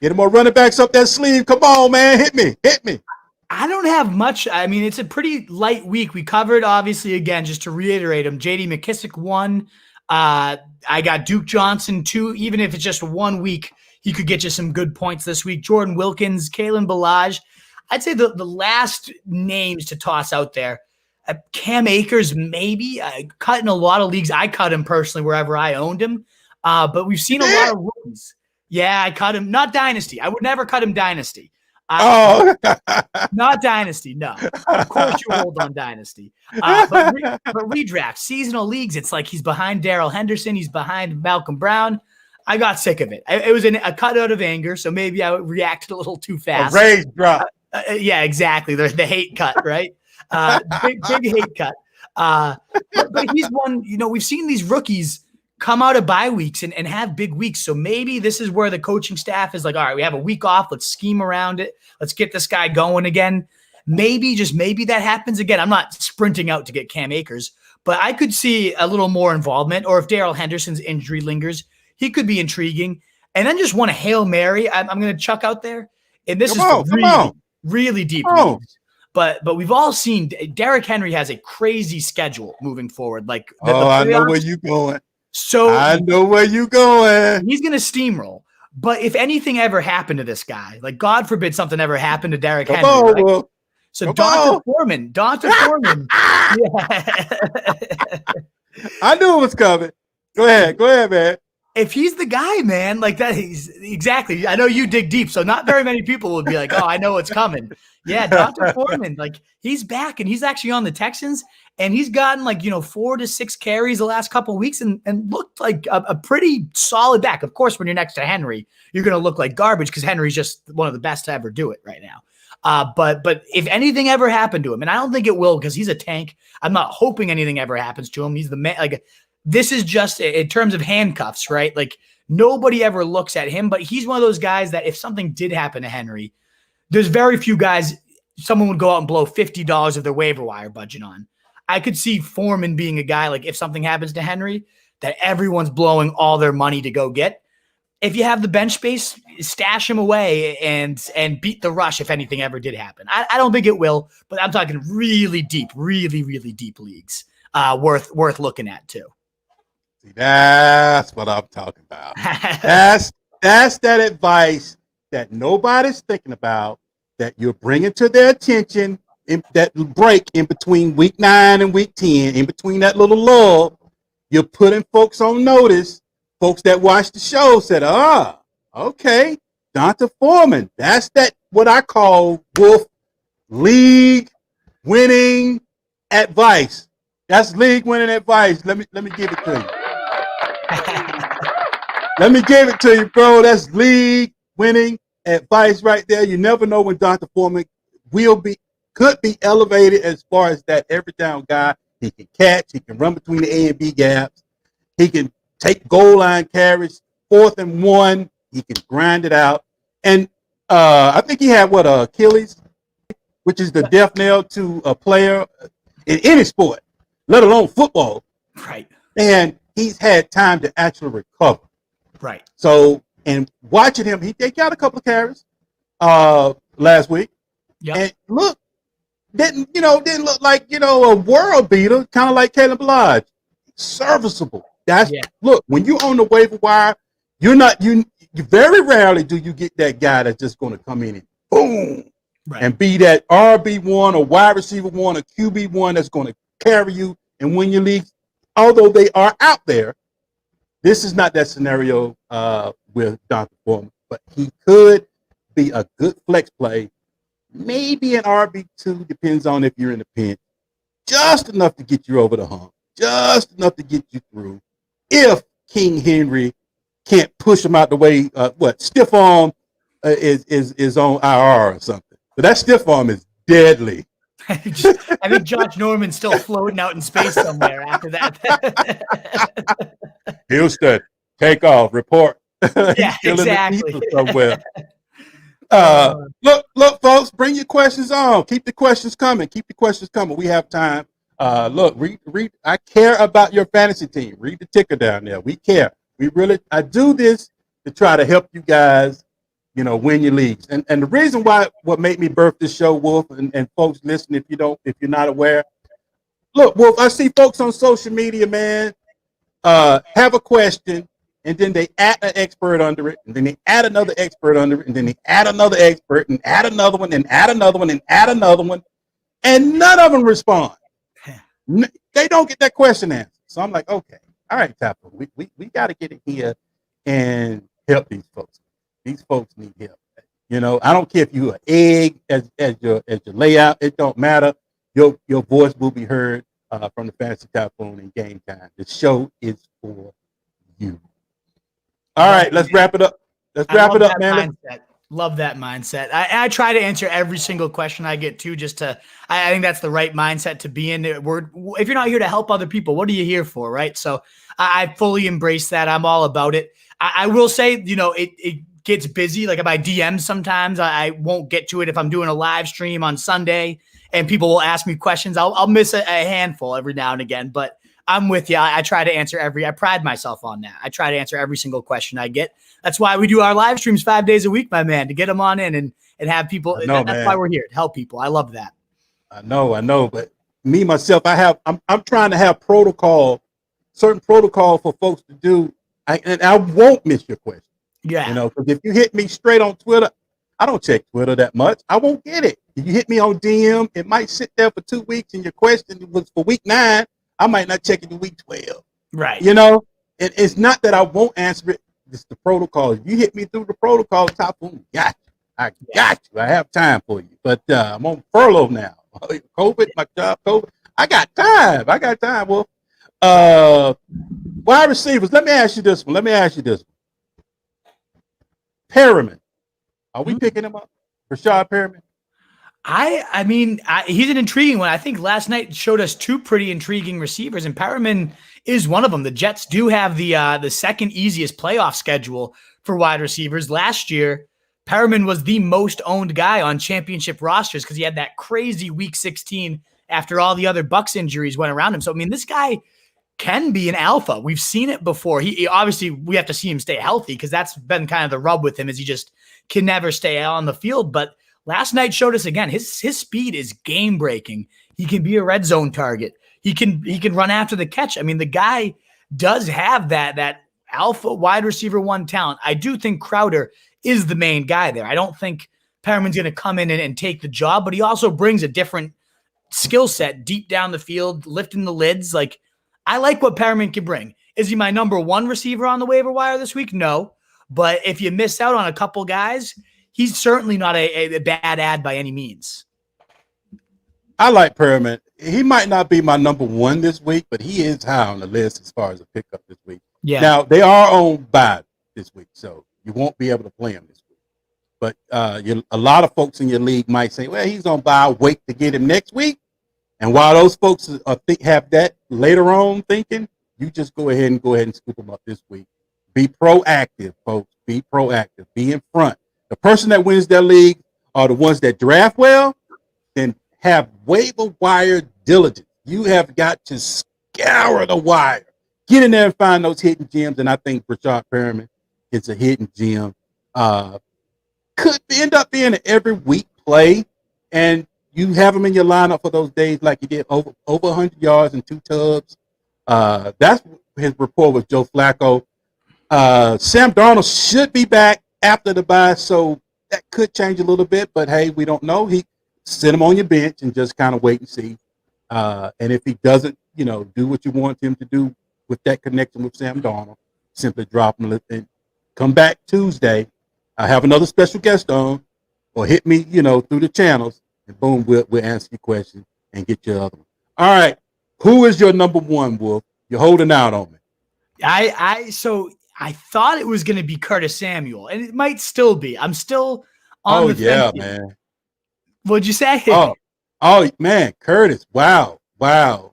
[SPEAKER 2] Any more running backs up that sleeve? Come on, man. Hit me.
[SPEAKER 1] I don't have much. I mean, it's a pretty light week. We covered, obviously, again, just to reiterate him, J.D. McKissick 1. I got Duke Johnson 2. Even if it's just 1 week, he could get you some good points this week. Jordan Wilkins, Kalen Ballage. I'd say the last names to toss out there, Cam Akers, maybe. Cut in a lot of leagues. I cut him personally wherever I owned him. But we've seen a lot of rookies. Yeah, I cut him. Not Dynasty. I would never cut him Dynasty. Not Dynasty, no. Of course you hold on Dynasty. But redraft, seasonal leagues, it's like he's behind Darrell Henderson. He's behind Malcolm Brown. I got sick of it. It was a cut out of anger, so maybe I reacted a little too fast.
[SPEAKER 2] A rage drop.
[SPEAKER 1] Yeah, exactly. The hate cut, right? Big hate cut. But he's one, you know, we've seen these rookies come out of bye weeks and have big weeks. So maybe this is where the coaching staff is like, all right, we have a week off. Let's scheme around it. Let's get this guy going again. Maybe, just maybe that happens again. I'm not sprinting out to get Cam Akers, but I could see a little more involvement. Or if Darrell Henderson's injury lingers, he could be intriguing. And then just want a Hail Mary I'm going to chuck out there. And this really deep leagues. But we've all seen Derrick Henry has a crazy schedule moving forward. Like
[SPEAKER 2] I know where you're going.
[SPEAKER 1] So
[SPEAKER 2] I know where you're going.
[SPEAKER 1] He's going to steamroll. But if anything ever happened to this guy, like God forbid something ever happened to Derrick Henry. Right? So Donta Foreman. Yeah.
[SPEAKER 2] I knew it was coming. Go ahead, man.
[SPEAKER 1] If he's the guy, man, like that, he's exactly. I know you dig deep, so not very many people would be like, "Oh, I know what's coming." Yeah, Donta Foreman, like he's back, and he's actually on the Texans, and he's gotten 4 to 6 carries the last couple of weeks, and looked like a pretty solid back. Of course, when you're next to Henry, you're going to look like garbage because Henry's just one of the best to ever do it right now. But if anything ever happened to him, and I don't think it will because he's a tank. I'm not hoping anything ever happens to him. He's the man. Like this is just in terms of handcuffs, right? Like nobody ever looks at him, but he's one of those guys that if something did happen to Henry, there's very few guys someone would go out and blow $50 of their waiver wire budget on. I could see Foreman being a guy, like if something happens to Henry, that everyone's blowing all their money to go get. If you have the bench space, stash him away and beat the rush if anything ever did happen. I don't think it will, but I'm talking really deep, really, really deep leagues worth looking at too.
[SPEAKER 2] See, that's what I'm talking about. That's that advice that nobody's thinking about, that you're bringing to their attention in that break in between week 9 and week 10, in between that little lull. You're putting folks on notice. Folks that watched the show said, okay, Donta Foreman. That's that what I call Wolf league winning advice. That's league winning advice. Let me give it to you. Let me give it to you, bro. That's league winning advice right there. You never know when Donta Foreman could be elevated as far as that every down guy. He can catch, he can run between the A and B gaps, he can take goal line carries, 4th and 1, he can grind it out. And I think he had Achilles, which is the death knell to a player in any sport, let alone football.
[SPEAKER 1] Right.
[SPEAKER 2] And he's had time to actually recover.
[SPEAKER 1] Right.
[SPEAKER 2] So, and watching him, he got a couple of carries last week.
[SPEAKER 1] Yeah.
[SPEAKER 2] And didn't look like, a world beater, kind of like Caleb Lodge. Serviceable. Look, when you're on the waiver wire, you very rarely do you get that guy that's just going to come in and boom, right, and be that RB1 or wide receiver 1 or QB1 that's going to carry you and win your league. Although they are out there, this is not that scenario with Donta Foreman, but he could be a good flex play. Maybe an RB2, depends on if you're in the pinch. Just enough to get you over the hump. Just enough to get you through. If King Henry can't push him out the way, stiff arm is on IR or something. But that stiff arm is deadly.
[SPEAKER 1] I think Josh Norman's still floating out in space somewhere after that.
[SPEAKER 2] Houston, take off, report.
[SPEAKER 1] Yeah, exactly.
[SPEAKER 2] Somewhere. Look, folks, bring your questions on. Keep the questions coming. We have time. Look, read. I care about your fantasy team. Read the ticker down there. We care. I do this to try to help you guys, win your leagues. And the reason what made me birth this show, Wolf, and folks listen, if you're not aware, look, Wolf, I see folks on social media, man, have a question, and then they add an expert under it, and then they add another expert under it, and then they add another expert, and add another one, and add another one, and add another one, and none of them respond. They don't get that question answered. So I'm like, okay, all right, Tapper, we got to get in here and help these folks. These folks need help. I don't care if you're an egg as your layout. It don't matter. Your voice will be heard from the Fantasy Typhoon in game time. The show is for you. All right, let's wrap it up. Man.
[SPEAKER 1] Love that mindset. I try to answer every single question I get too, I think that's the right mindset to be in. If you're not here to help other people, what are you here for, right? So I fully embrace that. I'm all about it. I will say, it gets busy. Like my DMs sometimes, I won't get to it if I'm doing a live stream on Sunday and people will ask me questions. I'll miss a handful every now and again, but I'm with you. I try to answer I pride myself on that. I try to answer every single question I get. That's why we do our live streams 5 days a week, my man, to get them on in and have people. That's why we're here, to help people. I love that.
[SPEAKER 2] I know. But me, myself, I'm trying to have certain protocol for folks to do. And I won't miss your question.
[SPEAKER 1] Yeah.
[SPEAKER 2] Because if you hit me straight on Twitter, I don't check Twitter that much. I won't get it. If you hit me on DM, it might sit there for 2 weeks and your question was for week 9. I might not check it in week 12.
[SPEAKER 1] Right.
[SPEAKER 2] It's not that I won't answer it. It's the protocol. If you hit me through the protocol, Typhoon, got you. I got you. I have time for you. But I'm on furlough now. COVID, my job, COVID. I got time, Wolf. Wide receivers. Let me ask you this one. Perriman. Are we picking him up? Rashad Perriman?
[SPEAKER 1] I mean, he's an intriguing one. I think last night showed us 2 pretty intriguing receivers, and Perriman is one of them. The Jets do have the second easiest playoff schedule for wide receivers. Last year, Perriman was the most owned guy on championship rosters because he had that crazy week 16 after all the other Bucks injuries went around him. So, I mean, this guy can be an alpha. We've seen it before. He obviously, we have to see him stay healthy because that's been kind of the rub with him is he just can never stay on the field. But last night showed us again, his speed is game breaking. He can be a red zone target. He can run after the catch. I mean, the guy does have that alpha wide receiver one talent. I do think Crowder is the main guy there. I don't think Perriman's going to come in and take the job, but he also brings a different skill set deep down the field, lifting the lids. Like, I like what Perriman can bring. Is he my number one receiver on the waiver wire this week? No. But if you miss out on a couple guys, he's certainly not a bad ad by any means.
[SPEAKER 2] I like Perriman. He might not be my number one this week, but he is high on the list as far as a pickup this week.
[SPEAKER 1] Yeah.
[SPEAKER 2] Now, they are on bye this week, so you won't be able to play him this week. But a lot of folks in your league might say, well, he's on bye, wait to get him next week. And while those folks have that later on thinking, you just go ahead and scoop them up this week. Be proactive, folks. Be proactive. Be in front. The person that wins their league are the ones that draft well and have waiver wire diligence. You have got to scour the wire. Get in there and find those hidden gems. And I think Rashad Perriman is a hidden gem. Could end up being an every week play. And you have him in your lineup for those days like you did over 100 yards and 2 tubs. That's his rapport with Joe Flacco. Sam Darnold should be back after the bye, so that could change a little bit. But, hey, we don't know. He sit him on your bench and just kind of wait and see. And if he doesn't, do what you want him to do with that connection with Sam Darnold, simply drop him and come back Tuesday. I have another special guest on, or hit me, through the channels. And boom, we'll answer your question and get your other one. All right. Who is your number one, Wolf? You're holding out on me.
[SPEAKER 1] So I thought it was going to be Curtis Samuel, and it might still be. I'm still on the fence.
[SPEAKER 2] Man.
[SPEAKER 1] What'd you say?
[SPEAKER 2] Oh, man, Curtis. Wow. The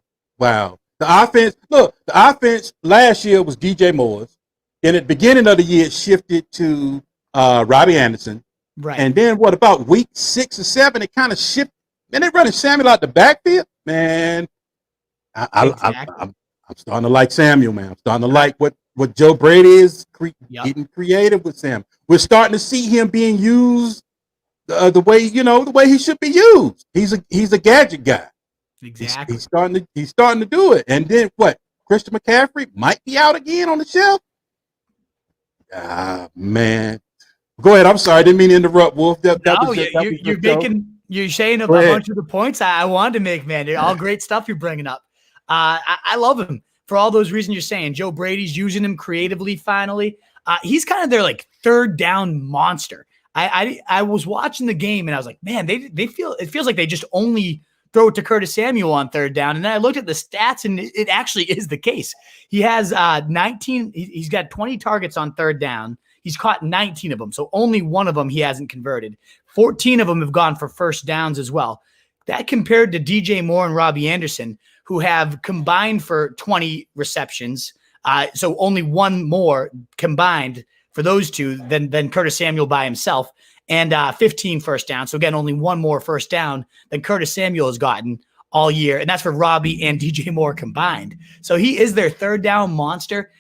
[SPEAKER 2] offense last year was DJ Moore's. Then at the beginning of the year, it shifted to Robbie Anderson.
[SPEAKER 1] Right.
[SPEAKER 2] And then what about week 6 or 7? It kind of shifted. And they're running Samuel out the backfield. Man, I'm starting to like Samuel, man. I'm starting to like what Joe Brady is getting creative with Sam. We're starting to see him being used the way he should be used. He's a gadget guy.
[SPEAKER 1] Exactly.
[SPEAKER 2] He's starting to do it. And then what? Christian McCaffrey might be out again on the shelf. Man. Go ahead. I'm sorry. I didn't mean to interrupt, Wolf.
[SPEAKER 1] You're saying a bunch of the points I wanted to make, man. They're all great stuff you're bringing up. I love him for all those reasons you're saying. Joe Brady's using him creatively finally. He's kind of their like third down monster. I was watching the game and I was like, man, it feels like they just only throw it to Curtis Samuel on third down. And then I looked at the stats and it actually is the case. He has 19. He's got 20 targets on third down. He's caught 19 of them. So only one of them he hasn't converted. 14 of them have gone for first downs as well. That compared to DJ Moore and Robbie Anderson, who have combined for 20 receptions. So only one more combined for those two than Curtis Samuel by himself, and 15 first downs. So again, only one more first down than Curtis Samuel has gotten all year. And that's for Robbie and DJ Moore combined. So he is their third down monster.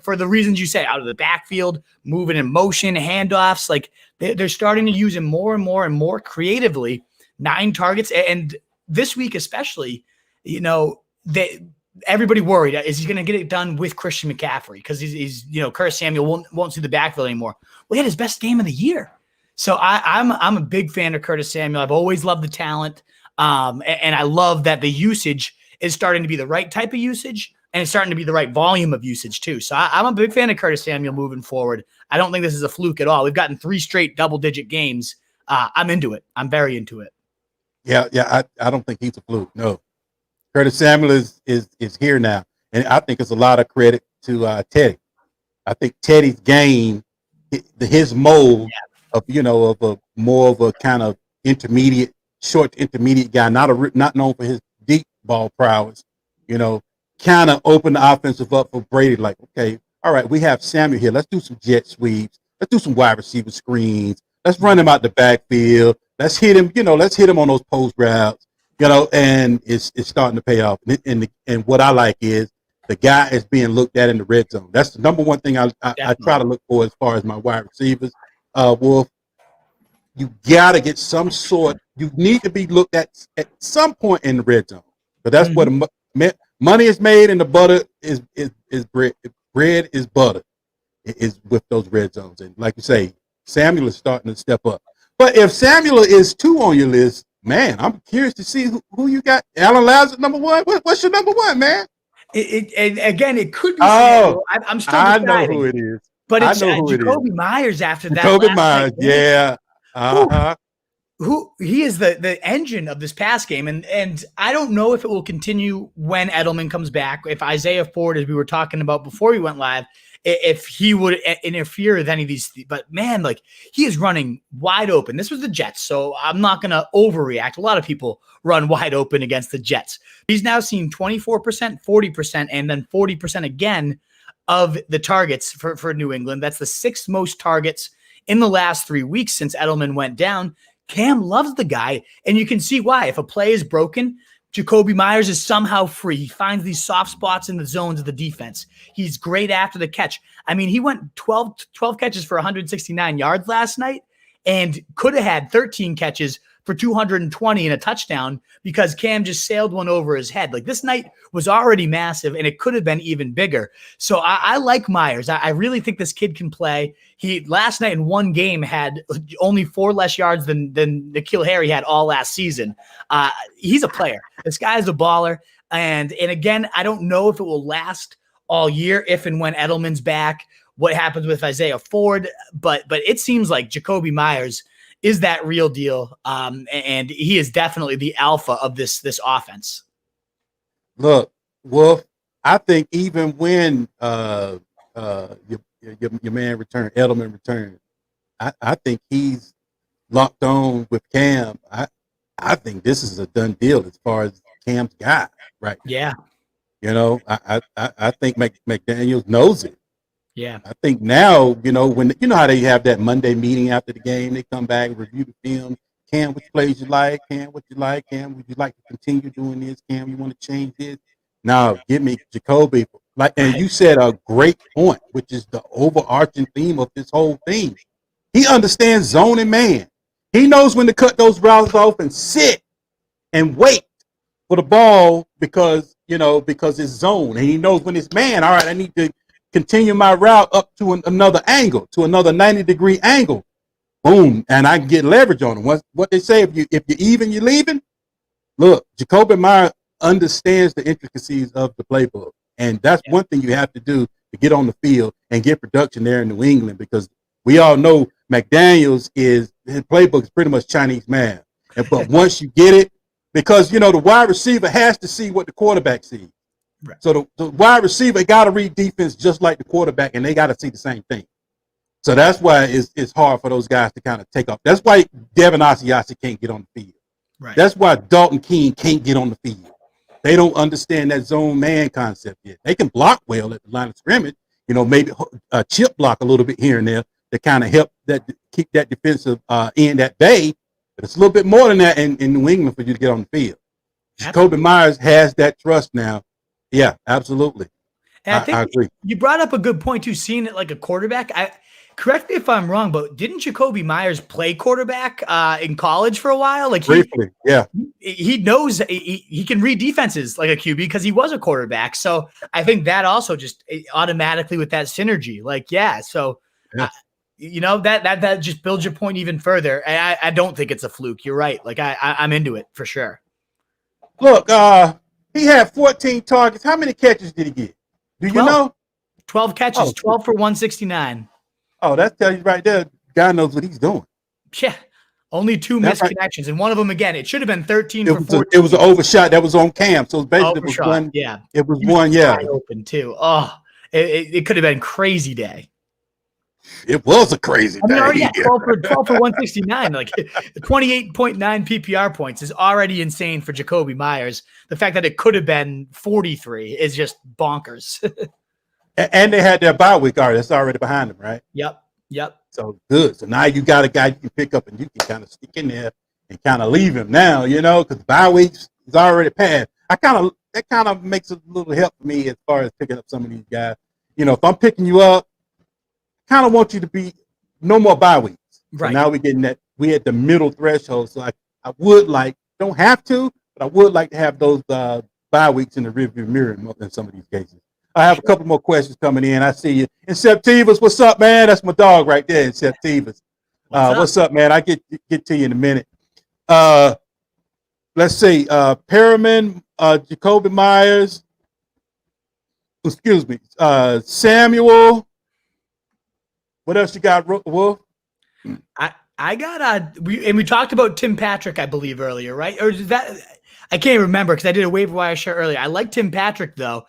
[SPEAKER 1] For the reasons you say, out of the backfield, moving in motion, handoffs, like they're starting to use him more and more and more creatively. 9 targets. And this week, especially, everybody worried, is he going to get it done with Christian McCaffrey? Because he's Curtis Samuel won't see the backfield anymore. Well, he had his best game of the year. So I'm a big fan of Curtis Samuel. I've always loved the talent. And I love that the usage is starting to be the right type of usage. And it's starting to be the right volume of usage too. So I'm a big fan of Curtis Samuel moving forward. I don't think this is a fluke at all. We've gotten 3 straight double-digit games. I'm into it. I'm very into it.
[SPEAKER 2] Yeah. I don't think he's a fluke. No, Curtis Samuel is here now, and I think it's a lot of credit to Teddy. I think Teddy's game, his mold of a more of a kind of short intermediate guy, not known for his deep ball prowess. Kind of open the offensive up for Brady. Like, okay, all right, we have Samuel here. Let's do some jet sweeps. Let's do some wide receiver screens. Let's run him out the backfield. Let's hit him. Let's hit him on those post routes. And it's starting to pay off. And what I like is the guy is being looked at in the red zone. That's the number one thing I try to look for as far as my wide receivers. Wolf, you got to get some sort. You need to be looked at some point in the red zone. But that's where the money is made, and the butter is bread. Bread is butter. It is with those red zones. And like you say, Samuel is starting to step up. But if Samuel is 2 on your list, man, I'm curious to see who you got. Alan Lazard, number 1. What's your number 1, man?
[SPEAKER 1] It could be. Samuel. I'm still deciding.
[SPEAKER 2] I know who it is.
[SPEAKER 1] But it's Jacoby Myers after that.
[SPEAKER 2] Jacoby Myers, yeah.
[SPEAKER 1] Who he is the engine of this pass game, and I don't know if it will continue when Edelman comes back. If Isaiah Ford, as we were talking about before we went live, if he would interfere with any of these, but man, like he is running wide open. This was the Jets, so I'm not going to overreact. A lot of people run wide open against the Jets. He's now seen 24%, 40%, and then 40% again of the targets for New England. That's the 6th most targets in the last 3 weeks since Edelman went down. Cam loves the guy, and you can see why. If a play is broken, Jacoby Myers is somehow free. He finds these soft spots in the zones of the defense. He's great after the catch. I mean, he went 12 catches for 169 yards last night and could have had 13 catches for 220 and a touchdown because Cam just sailed one over his head. Like this night was already massive and it could have been even bigger. So I like Myers. I really think this kid can play. He last night in one game had only 4 less yards than N'Keal Harry had all last season. He's a player. This guy's a baller. And again, I don't know if it will last all year, if and when Edelman's back, what happens with Isaiah Ford, but it seems like Jacoby Myers is that real deal. And he is definitely the alpha of this offense.
[SPEAKER 2] Look, Wolf, I think even when your man returned, Edelman returned, I think he's locked on with Cam. I think this is a done deal as far as Cam's guy, right?
[SPEAKER 1] Yeah.
[SPEAKER 2] I think McDaniels knows it.
[SPEAKER 1] Yeah.
[SPEAKER 2] I think now, when how they have that Monday meeting after the game, they come back and review the film. Cam, which plays you like? Cam, what you like? Cam, would you like to continue doing this? Cam, you want to change this? Now, give me Jacoby. And you said a great point, which is the overarching theme of this whole thing. He understands zone and man. He knows when to cut those routes off and sit and wait for the ball because it's zone. And he knows when it's man, all right, I need to continue my route up to another angle, to another 90-degree angle. Boom, and I can get leverage on him. What they say, if you're even, you're leaving. Look, Jacoby Myers understands the intricacies of the playbook, and that's one thing you have to do to get on the field and get production there in New England, because we all know McDaniels his playbook is pretty much Chinese math. But once you get it, because the wide receiver has to see what the quarterback sees. Right. So the wide receiver got to read defense just like the quarterback, and they got to see the same thing. So that's why it's hard for those guys to kind of take off. That's why Devin Asiasi can't get on the field. Right. That's why Dalton Keene can't get on the field. They don't understand that zone man concept yet. They can block well at the line of scrimmage, maybe a chip block a little bit here and there to kind of help keep that defensive end at bay. But it's a little bit more than that in New England for you to get on the field. Jacoby Myers has that trust now. Yeah, absolutely.
[SPEAKER 1] And I think I agree. You brought up a good point too, seeing it like a quarterback. Correct me if I'm wrong, but didn't Jacoby Myers play quarterback in college for a while? Like
[SPEAKER 2] briefly, yeah.
[SPEAKER 1] He knows he can read defenses like a QB because he was a quarterback. So I think that also just automatically with that synergy, that just builds your point even further. I don't think it's a fluke. You're right. Like I'm into it for sure.
[SPEAKER 2] Look, he had 14 targets. How many catches did he get? Do
[SPEAKER 1] 12.
[SPEAKER 2] You know?
[SPEAKER 1] 12 catches, 12 for 169.
[SPEAKER 2] Oh, that tells you right there. God knows what he's doing.
[SPEAKER 1] Yeah. Only 2 missed connections. And one of them, again, it should have been 13 for 14.
[SPEAKER 2] It was an overshot that was on Cam. So basically it was one.
[SPEAKER 1] Yeah.
[SPEAKER 2] It was one, yeah.
[SPEAKER 1] Open too. Oh, it could have been crazy day.
[SPEAKER 2] It was a crazy day.
[SPEAKER 1] Already at 12 for 169, like 28.9 PPR points is already insane for Jacoby Myers. The fact that it could have been 43 is just bonkers.
[SPEAKER 2] And they had their bye week already. That's already behind them, right?
[SPEAKER 1] Yep.
[SPEAKER 2] So good. So now you got a guy you can pick up and you can kind of stick in there and kind of leave him now, because bye weeks is already passed. That kind of makes a little help for me as far as picking up some of these guys. If I'm picking you up, I kind of want you to be no more bye weeks.
[SPEAKER 1] Right.
[SPEAKER 2] So now we at the middle threshold. So I would don't have to, but I would like to have those bye weeks in the rearview mirror in some of these cases. I have a couple more questions coming in. I see you. Inceptivas, what's up, man? That's my dog right there, Inceptivas. What's up, man? I get to you in a minute. Let's see. Perriman, Jacoby Myers. Excuse me. Samuel. What else you got, Wolf?
[SPEAKER 1] I got we talked about Tim Patrick, I believe, earlier, right? Or is that I can't remember because I did a waiver wire share earlier. I like Tim Patrick though.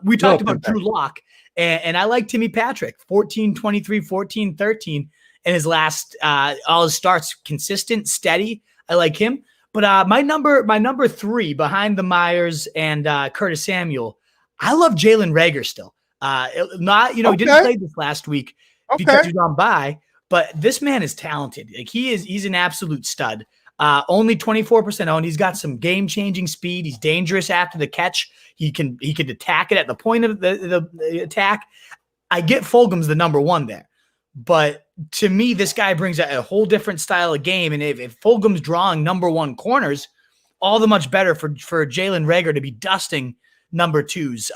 [SPEAKER 1] We talked about Drew Lock, and I like Timmy Patrick, 14, 23, 14, 13 in his last all his starts, consistent, steady. I like him. But my number 3 behind the Myers and Curtis Samuel, I love Jalen Reagor still. He didn't play this last week because he's on bye. But this man is talented. Like he's an absolute stud. Only 24% owned. He's got some game-changing speed. He's dangerous after the catch. He can attack it at the point of the attack. I get Fulgham's the number 1 there. But to me, this guy brings a whole different style of game. And if Fulgham's drawing number 1 corners, all the much better for Jalen Reagor to be dusting number 2s.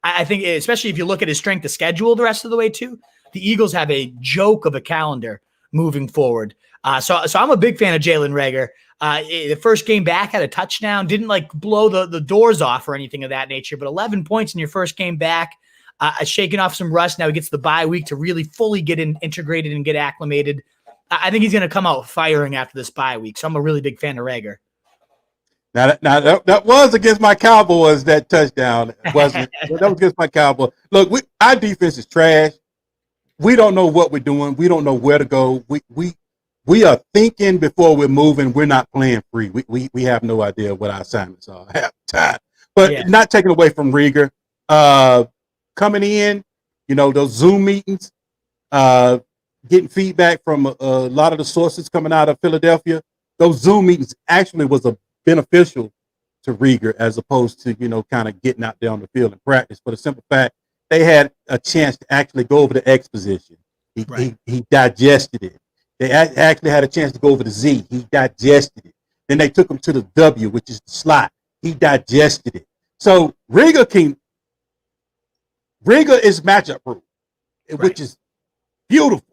[SPEAKER 1] I think, especially if you look at his strength of schedule the rest of the way too, the Eagles have a joke of a calendar moving forward. So I'm a big fan of Jalen Reagor. The first game back had a touchdown, didn't blow the doors off or anything of that nature, but 11 points in your first game back, shaking off some rust. Now he gets the bye week to really fully get integrated and get acclimated. I think he's going to come out firing after this bye week. So I'm a really big fan of Reagor.
[SPEAKER 2] Now that was against my Cowboys, that touchdown. It wasn't. That was against my Cowboys. Look, our defense is trash. We don't know what we're doing. We don't know where to go. We are thinking before we're moving. We're not playing free. We have no idea what our assignments are half the time. But not taking away from Reagor. Coming in, those Zoom meetings, getting feedback from a lot of the sources coming out of Philadelphia. Those Zoom meetings actually was beneficial to Reagor as opposed to, kind of getting out there on the field and practice. For the simple fact, they had a chance to actually go over the exposition. He digested it. They actually had a chance to go over the Z. He digested it. Then they took him to the W, which is the slot. He digested it. So Reagor is matchup proof, which is beautiful.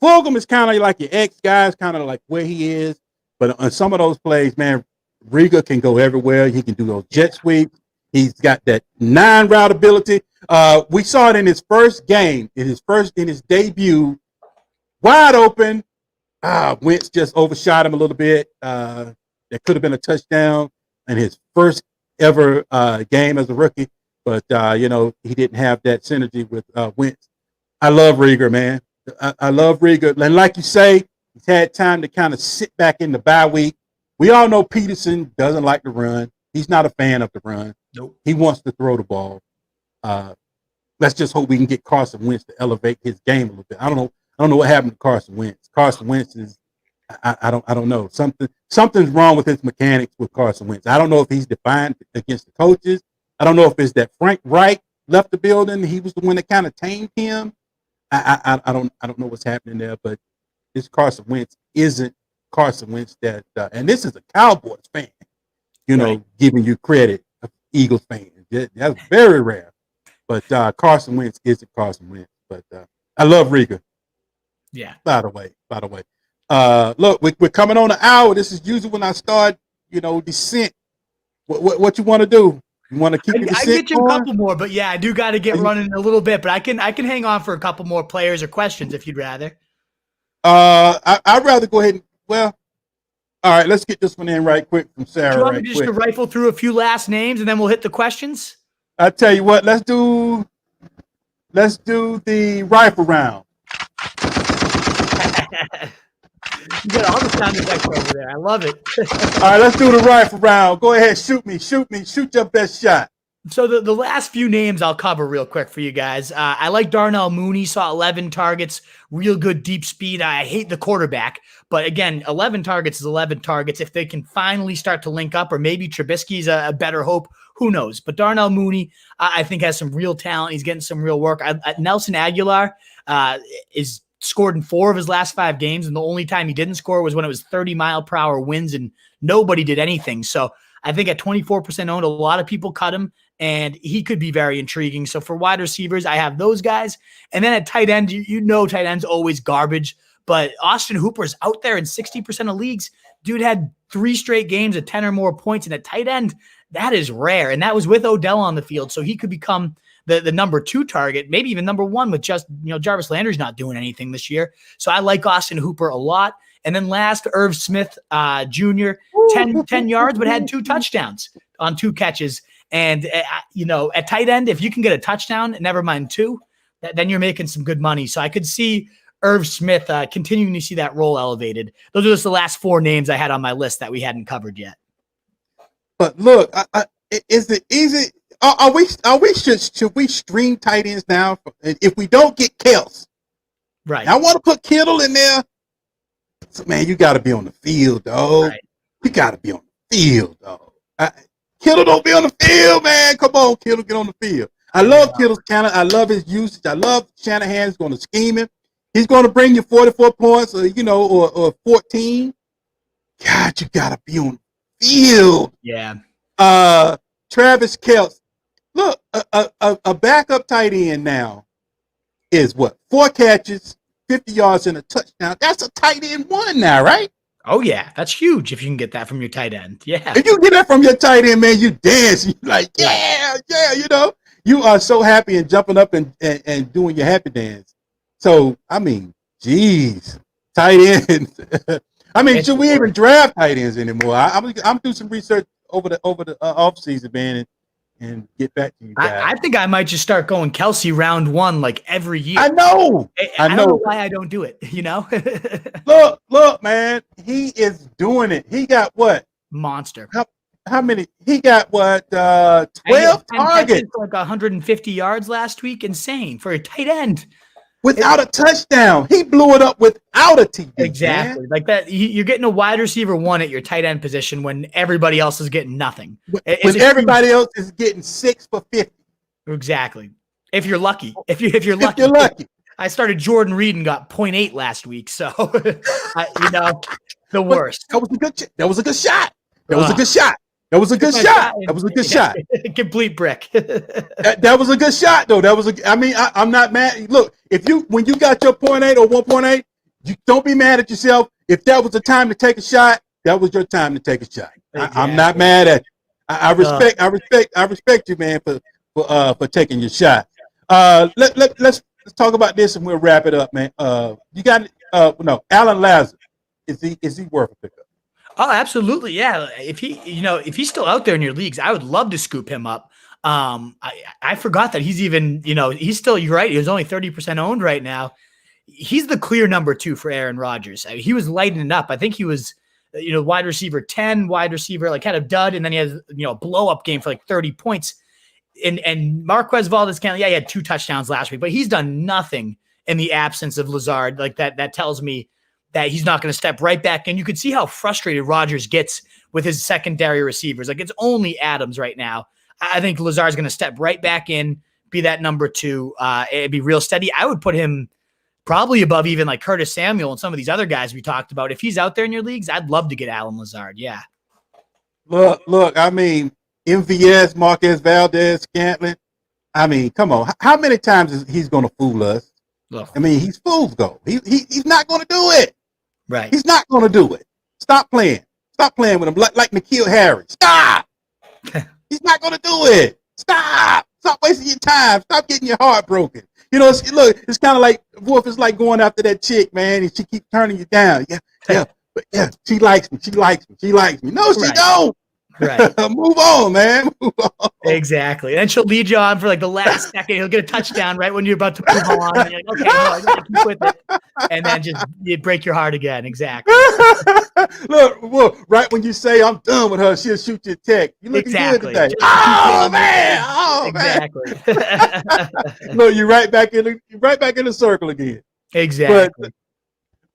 [SPEAKER 2] Fulgham is kind of like your ex guys, kind of like where he is. But on some of those plays, man, Reagor can go everywhere. He can do those jet sweeps. He's got that 9-route ability. We saw it in his first game, in his debut, wide open. Wentz just overshot him a little bit. That could have been a touchdown in his first ever game as a rookie, but he didn't have that synergy with Wentz. I love Reagor, man. I love Reagor, and like you say, he's had time to kind of sit back in the bye week. We all know Peterson doesn't like to run. He's not a fan of the run.
[SPEAKER 1] Nope.
[SPEAKER 2] He wants to throw the ball. Let's just hope we can get Carson Wentz to elevate his game a little bit. I don't know what happened to Carson Wentz. Carson Wentz is, I don't know. Something's wrong with his mechanics with Carson Wentz. I don't know if he's defiant against the coaches. I don't know if it's that Frank Reich left the building. He was the one that kind of tamed him. I don't know what's happening there, but this Carson Wentz isn't Carson Wentz that, and this is a Cowboys fan, giving you credit, Eagles fan. That's very rare. But Carson Wentz isn't Carson Wentz. But I love Reagor.
[SPEAKER 1] Yeah.
[SPEAKER 2] By the way. Look, we're coming on an hour. This is usually when I start, descent. What you want to do? You want to keep the descent?
[SPEAKER 1] I get you a couple more, but yeah, I do got to get running a little bit. But I can hang on for a couple more players or questions if you'd rather.
[SPEAKER 2] I'd rather go ahead and all right. Let's get this one in right quick from Sarah.
[SPEAKER 1] Do you want me just to rifle through a few last names and then we'll hit the questions?
[SPEAKER 2] I tell you what, let's do the rifle round.
[SPEAKER 1] You got all the sound effects over there. I love it.
[SPEAKER 2] All right, let's do the rifle round. Go ahead, shoot your best shot.
[SPEAKER 1] So the last few names I'll cover real quick for you guys. I like Darnell Mooney, saw 11 targets, real good deep speed. I hate the quarterback, but again, 11 targets is 11 targets. If they can finally start to link up, or maybe Trubisky's a better hope, who knows? But Darnell Mooney, I think, has some real talent. He's getting some real work. Nelson Aguilar is scored in 4 of his last 5 games, and the only time he didn't score was when it was 30-mile-per-hour winds and nobody did anything. So I think at 24% owned, a lot of people cut him, and he could be very intriguing. So for wide receivers, I have those guys. And then at tight end, you know tight end's always garbage, but Austin Hooper's out there in 60% of leagues. Dude had 3 straight games at 10 or more points, and at tight end, that is rare. And that was with Odell on the field, so he could become the number 2 target, maybe even number 1 with just, Jarvis Landry's not doing anything this year. So I like Austin Hooper a lot. And then last, Irv Smith Jr., 10 yards, but had 2 touchdowns on 2 catches. And, at tight end, if you can get a touchdown, never mind 2, then you're making some good money. So I could see Irv Smith continuing to see that role elevated. Those are just the last 4 names I had on my list that we hadn't covered yet.
[SPEAKER 2] But look, is it easy? Should we stream tight ends now? If we don't get Kels,
[SPEAKER 1] right?
[SPEAKER 2] I want to put Kittle in there. So, man, you got to be on the field, dog. Right. You got to be on the field, dog. Kittle don't be on the field, man. Come on, Kittle, get on the field. I love Kittle's talent. I love his usage. I love Shanahan's going to scheme him. He's going to bring you 44 points, or 14. God, you got to be on the field.
[SPEAKER 1] Yeah.
[SPEAKER 2] Travis Kelce. Look, a backup tight end now is what? 4 catches, 50 yards, and a touchdown. That's a tight end 1 now, right?
[SPEAKER 1] Oh, yeah. That's huge if you can get that from your tight end. Yeah.
[SPEAKER 2] If you get that from your tight end, man, you dance. You're like, yeah, You are so happy and jumping up and doing your happy dance. So, I mean, geez, tight ends. I mean, should we even draft tight ends anymore? I'm doing some research over the off season, man, and get back to you guys.
[SPEAKER 1] I think I might just start going Kelce round 1 like every year.
[SPEAKER 2] I know.
[SPEAKER 1] I don't know why I don't do it.
[SPEAKER 2] Look, man, he is doing it. He got what?
[SPEAKER 1] Monster.
[SPEAKER 2] How many? He got what? 12 targets,
[SPEAKER 1] like 150 yards last week. Insane for a tight end.
[SPEAKER 2] Without a touchdown. He blew it up without a TD.
[SPEAKER 1] Exactly.
[SPEAKER 2] Man.
[SPEAKER 1] Like that. You're getting a wide receiver 1 at your tight end position when everybody else is getting nothing.
[SPEAKER 2] When everybody else is getting 6 for 50.
[SPEAKER 1] Exactly. If you're lucky. If you're lucky.
[SPEAKER 2] If you're lucky.
[SPEAKER 1] I started Jordan Reed and got 0.8 last week. So, the worst.
[SPEAKER 2] That was a good shot. That was a good shot. That was a good shot. That was a good shot. That was a good shot.
[SPEAKER 1] Complete brick.
[SPEAKER 2] that was a good shot, though. I'm not mad. Look, when you got your 0.8 or 1.8, you don't be mad at yourself. If that was the time to take a shot, that was your time to take a shot. Exactly. I'm not mad at you. I respect you, man, for taking your shot. Let's talk about this and we'll wrap it up, man. You got Alan Lazard. Is he worth a pickup?
[SPEAKER 1] Oh, absolutely. Yeah. If he's still out there in your leagues, I would love to scoop him up. I forgot that he's even, he's still, you're right. He was only 30% owned right now. He's the clear number 2 for Aaron Rodgers. He was lighting it up. I think he was, wide receiver 10, wide receiver, like had a dud. And then he has, a blow up game for like 30 points. And Marquez Valdez-Scantling, he had 2 touchdowns last week, but he's done nothing in the absence of Lazard. Like that tells me that he's not going to step right back in. You could see how frustrated Rodgers gets with his secondary receivers. Like it's only Adams right now. I think Lazard's going to step right back in, be that number 2, and be real steady. I would put him probably above even like Curtis Samuel and some of these other guys we talked about. If he's out there in your leagues, I'd love to get Alan Lazard. Yeah.
[SPEAKER 2] Look, I mean, MVS, Marquez Valdez-Scantling. I mean, come on. How many times is he's going to fool us?
[SPEAKER 1] Ugh.
[SPEAKER 2] I mean, he's fool's gold. He's not going to do it.
[SPEAKER 1] Right.
[SPEAKER 2] He's not going to do it. Stop playing. Stop playing with him like N'Keal Harry. Stop. He's not going to do it. Stop. Stop wasting your time. Stop getting your heart broken. It's kind of like Wolf is like going after that chick, man, and she keeps turning you down. Yeah. But yeah, she likes me. No, she don't.
[SPEAKER 1] Right.
[SPEAKER 2] Move on, man. Move on.
[SPEAKER 1] Exactly. And then she'll lead you on for like the last second. He'll get a touchdown right when you're about to move on. And you're like, okay, no, I gotta keep with it. And then just you break your heart again. Exactly.
[SPEAKER 2] Look, right when you say I'm done with her, she'll shoot you a text. You looking good today.
[SPEAKER 1] Just
[SPEAKER 2] Oh man. Oh
[SPEAKER 1] exactly.
[SPEAKER 2] man. Look, you're right back in the circle again.
[SPEAKER 1] Exactly.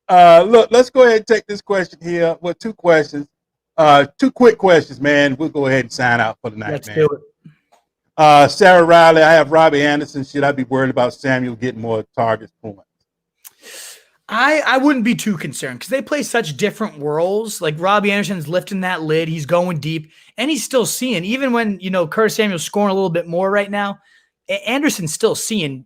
[SPEAKER 2] But look, let's go ahead and take this question here. Well, two questions. Two quick questions, man. We'll go ahead and sign out for the night,
[SPEAKER 1] Let's
[SPEAKER 2] man.
[SPEAKER 1] do it.
[SPEAKER 2] Sarah Riley, I have Robbie Anderson. Should I be worried about Samuel getting more targets points?
[SPEAKER 1] I wouldn't be too concerned because they play such different roles. Like Robbie Anderson's lifting that lid, he's going deep, and he's still seeing. Even when Curtis Samuel's scoring a little bit more right now, Anderson's still seeing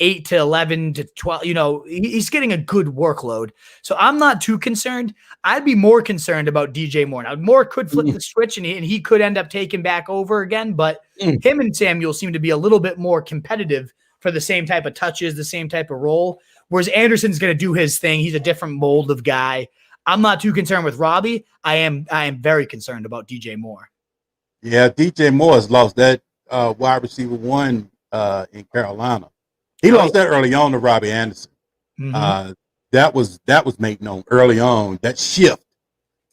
[SPEAKER 1] 8 to 11 to 12. He's getting a good workload. So I'm not too concerned. I'd be more concerned about DJ Moore. Now, Moore could flip the switch and he could end up taking back over again, but him and Samuel seem to be a little bit more competitive for the same type of touches, the same type of role. Whereas Anderson's going to do his thing. He's a different mold of guy. I'm not too concerned with Robbie. I am very concerned about DJ Moore.
[SPEAKER 2] Yeah, DJ Moore has lost that wide receiver one in Carolina. He lost that early on to Robbie Anderson.
[SPEAKER 1] Mm-hmm.
[SPEAKER 2] That was made known early on. That shift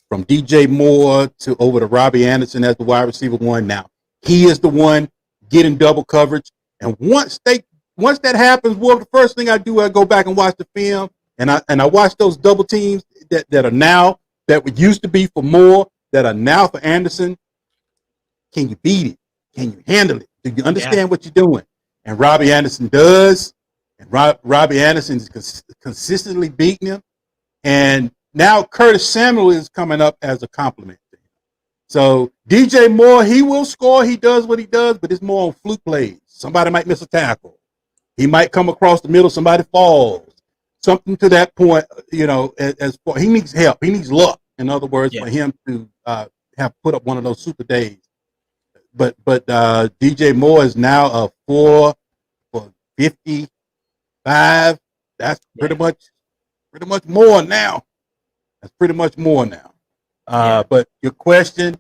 [SPEAKER 2] from DJ Moore to over to Robbie Anderson as the wide receiver one. Now he is the one getting double coverage. And once that happens, well, the first thing I do, I go back and watch the film, and I watch those double teams that are now that used to be for Moore that are now for Anderson. Can you beat it? Can you handle it? Do you understand what you're doing? And Robbie Anderson does. And Robbie Anderson is consistently beating him. And now Curtis Samuel is coming up as a compliment to him. So DJ Moore, he will score. He does what he does, but it's more on fluke plays. Somebody might miss a tackle. He might come across the middle. Somebody falls. Something to that point, as far, he needs help. He needs luck, in other words, for him to have put up one of those super days. But DJ Moore is now a 4 for 55. That's pretty much more now. That's pretty much more now. But your question,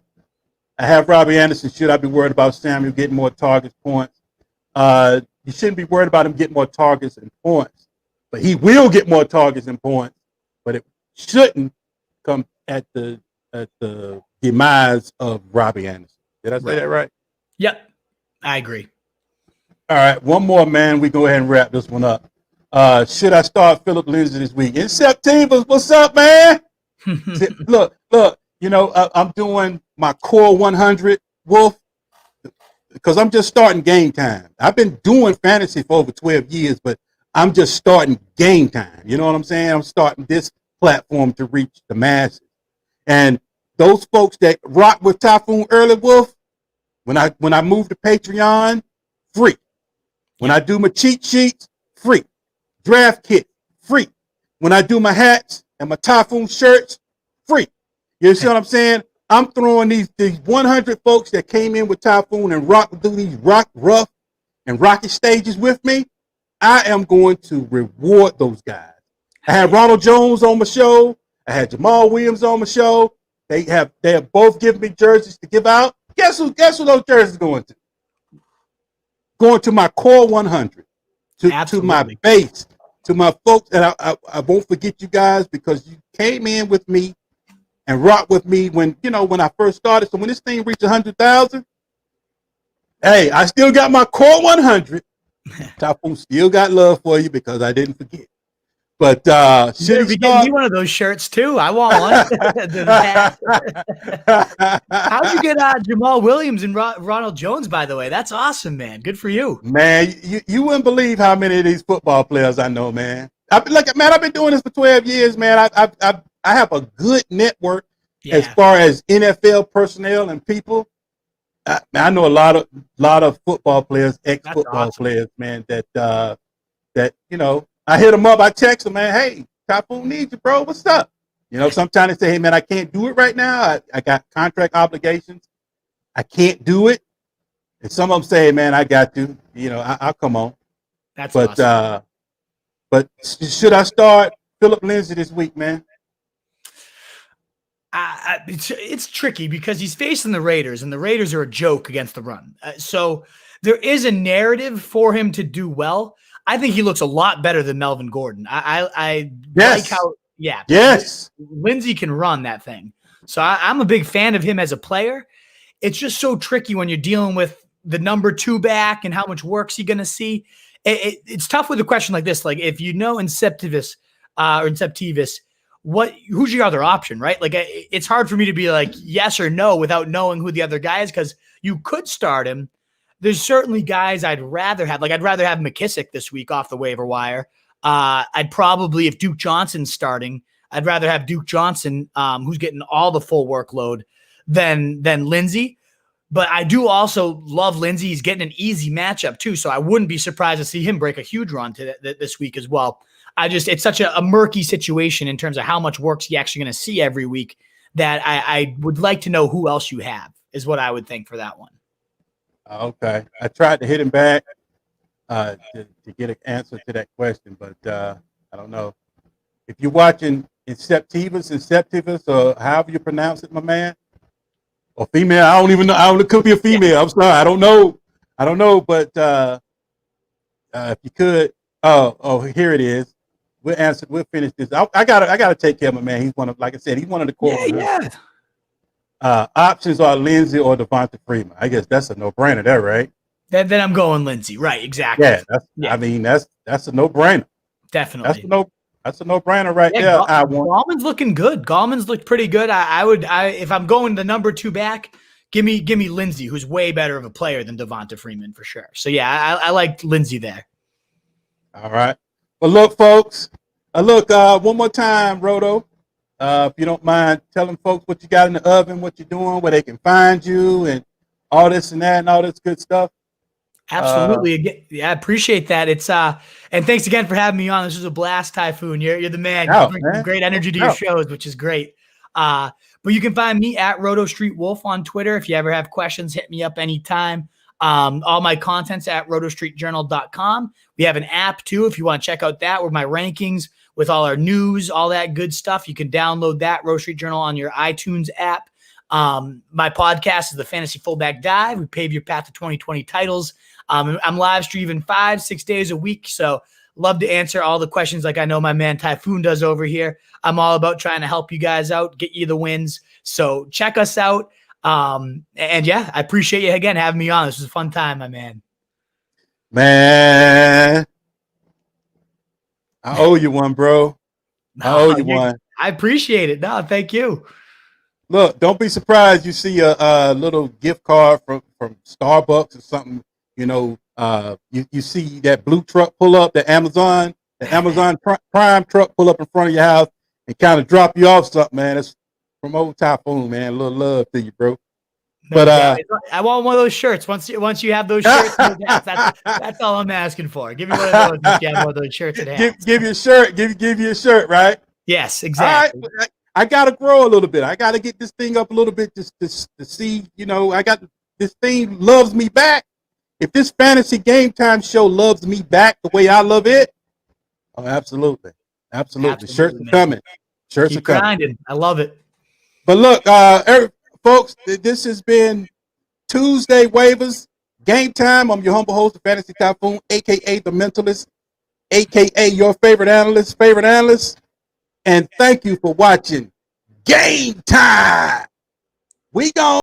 [SPEAKER 2] I have Robbie Anderson. Should I be worried about Samuel getting more targets, points? You shouldn't be worried about him getting more targets and points, but he will get more targets and points. But it shouldn't come at the demise of Robbie Anderson. Did I say that right?
[SPEAKER 1] Yep, I agree.
[SPEAKER 2] All right, one more, man. We go ahead and wrap this one up. Should I start Philip Lindsay this week? In September, what's up, man? Look. I'm doing my core 100 Wolf because I'm just starting game time. I've been doing fantasy for over 12 years, but I'm just starting game time. You know what I'm saying? I'm starting this platform to reach the masses. And those folks that rock with Typhoon Early Wolf, when I move to Patreon, free. When I do my cheat sheets, free. Draft kit, free. When I do my hats and my Typhoon shirts, free. You see what I'm saying? I'm throwing these 100 folks that came in with Typhoon and do these rough and rocky stages with me. I am going to reward those guys. I had Ronald Jones on my show. I had Jamal Williams on my show. They have both given me jerseys to give out. Guess who those jerseys going to? Going to my core 100, to my base, to my folks. And I won't forget you guys because you came in with me and rocked with me when I first started. So when this thing reached 100,000, hey, I still got my core 100. Typhoon still got love for you because I didn't forget. But
[SPEAKER 1] should we get me one of those shirts too? I want one. How'd you get Jamal Williams and Ronald Jones, by the way? That's awesome, man. Good for you.
[SPEAKER 2] Man, you wouldn't believe how many of these football players I know, man. I've been doing this for 12 years, man. I have a good network as far as NFL personnel and people. I know a lot of football players, ex-football players, man, that I hit them up. I text them, man, hey, Typhoon needs you, bro. What's up? Sometimes they say, hey, man, I can't do it right now. I got contract obligations. I can't do it. And some of them say, hey, man, I got to. I'll come on.
[SPEAKER 1] That's awesome.
[SPEAKER 2] But should I start Philip Lindsay this week, man?
[SPEAKER 1] It's tricky because he's facing the Raiders, and the Raiders are a joke against the run. So there is a narrative for him to do well. I think he looks a lot better than Melvin Gordon. I like how, Lindsey can run that thing. So I'm a big fan of him as a player. It's just so tricky when you're dealing with the number 2 back and how much work's he going to see. It's tough with a question like this. Like if you know Inceptivus, who's your other option, right? Like it's hard for me to be like yes or no without knowing who the other guy is, because you could start him. There's certainly guys I'd rather have. Like I'd rather have McKissick this week off the waiver wire. I'd probably, if Duke Johnson's starting, I'd rather have Duke Johnson, who's getting all the full workload, than Lindsey. But I do also love Lindsey. He's getting an easy matchup too, so I wouldn't be surprised to see him break a huge run this week as well. It's such a murky situation in terms of how much work's he actually going to see every week that I would like to know who else you have is what I would think for that one.
[SPEAKER 2] Okay. I tried to hit him back to get an answer to that question, but I don't know. If you're watching Inceptivus, or however you pronounce it, my man, or female, I don't even know. It could be a female. Yeah. I'm sorry. I don't know. But if you could, here it is. We'll finish this. I gotta take care of my man. He's one of, like I said, he's one of the core.
[SPEAKER 1] Yeah.
[SPEAKER 2] Options are Lindsey or Devonta Freeman. I guess that's a no-brainer there, right?
[SPEAKER 1] Then I'm going Lindsey. Right, exactly.
[SPEAKER 2] Yeah, I mean that's a no-brainer.
[SPEAKER 1] Definitely.
[SPEAKER 2] That's a no-brainer right there.
[SPEAKER 1] Gallman's looking good. Gallman's looked pretty good. I would if I'm going the number 2 back, give me Lindsey, who's way better of a player than Devonta Freeman for sure. So yeah, I like Lindsey there.
[SPEAKER 2] All right. Well, look, folks. One more time, Roto. If you don't mind telling folks what you got in the oven, what you're doing, where they can find you, and all this and that, and all this good stuff.
[SPEAKER 1] Absolutely. I appreciate that. It's and thanks again for having me on. This was a blast, Typhoon. You're the man. You bring some great energy to your shows, which is great. But you can find me at Roto Street Wolf on Twitter. If you ever have questions, hit me up anytime. All my content's at rotostreetjournal.com. We have an app too, if you want to check out that with my rankings, with all our news, all that good stuff. You can download that Roto Street Journal on your iTunes app. My podcast is the Fantasy Fullback Dive. We pave your path to 2020 titles. I'm live streaming 5-6 days a week, so love to answer all the questions like I know my man Typhoon does over here. I'm all about trying to help you guys out, get you the wins. So check us out. And yeah, I appreciate you again having me on. This was a fun time, my man.
[SPEAKER 2] Man, I owe you one, bro. I owe you one.
[SPEAKER 1] I appreciate it. No, thank you.
[SPEAKER 2] Look, don't be surprised you see a little gift card from Starbucks or something. You know, you see that blue truck pull up, the Amazon Prime truck pull up in front of your house and kind of drop you off something, man. It's from old Typhoon, man. A little love to you, bro.
[SPEAKER 1] But I want one of those shirts. Once you have those shirts, that's all I'm asking for. Give me one of those. If you have one of those shirts at hand.
[SPEAKER 2] Give you a shirt. Give you a shirt, right?
[SPEAKER 1] Yes, exactly.
[SPEAKER 2] All right. I gotta grow a little bit. I gotta get this thing up a little bit just to see. You know, this thing loves me back. If this fantasy game time show loves me back the way I love it, oh, absolutely. Shirts are coming. Shirts are coming.
[SPEAKER 1] Grinding. I love it.
[SPEAKER 2] But look, folks, this has been Tuesday Waivers Game Time. I'm your humble host, the Fantasy Typhoon, aka the Mentalist, aka your favorite analyst. And thank you for watching Game Time. We gone.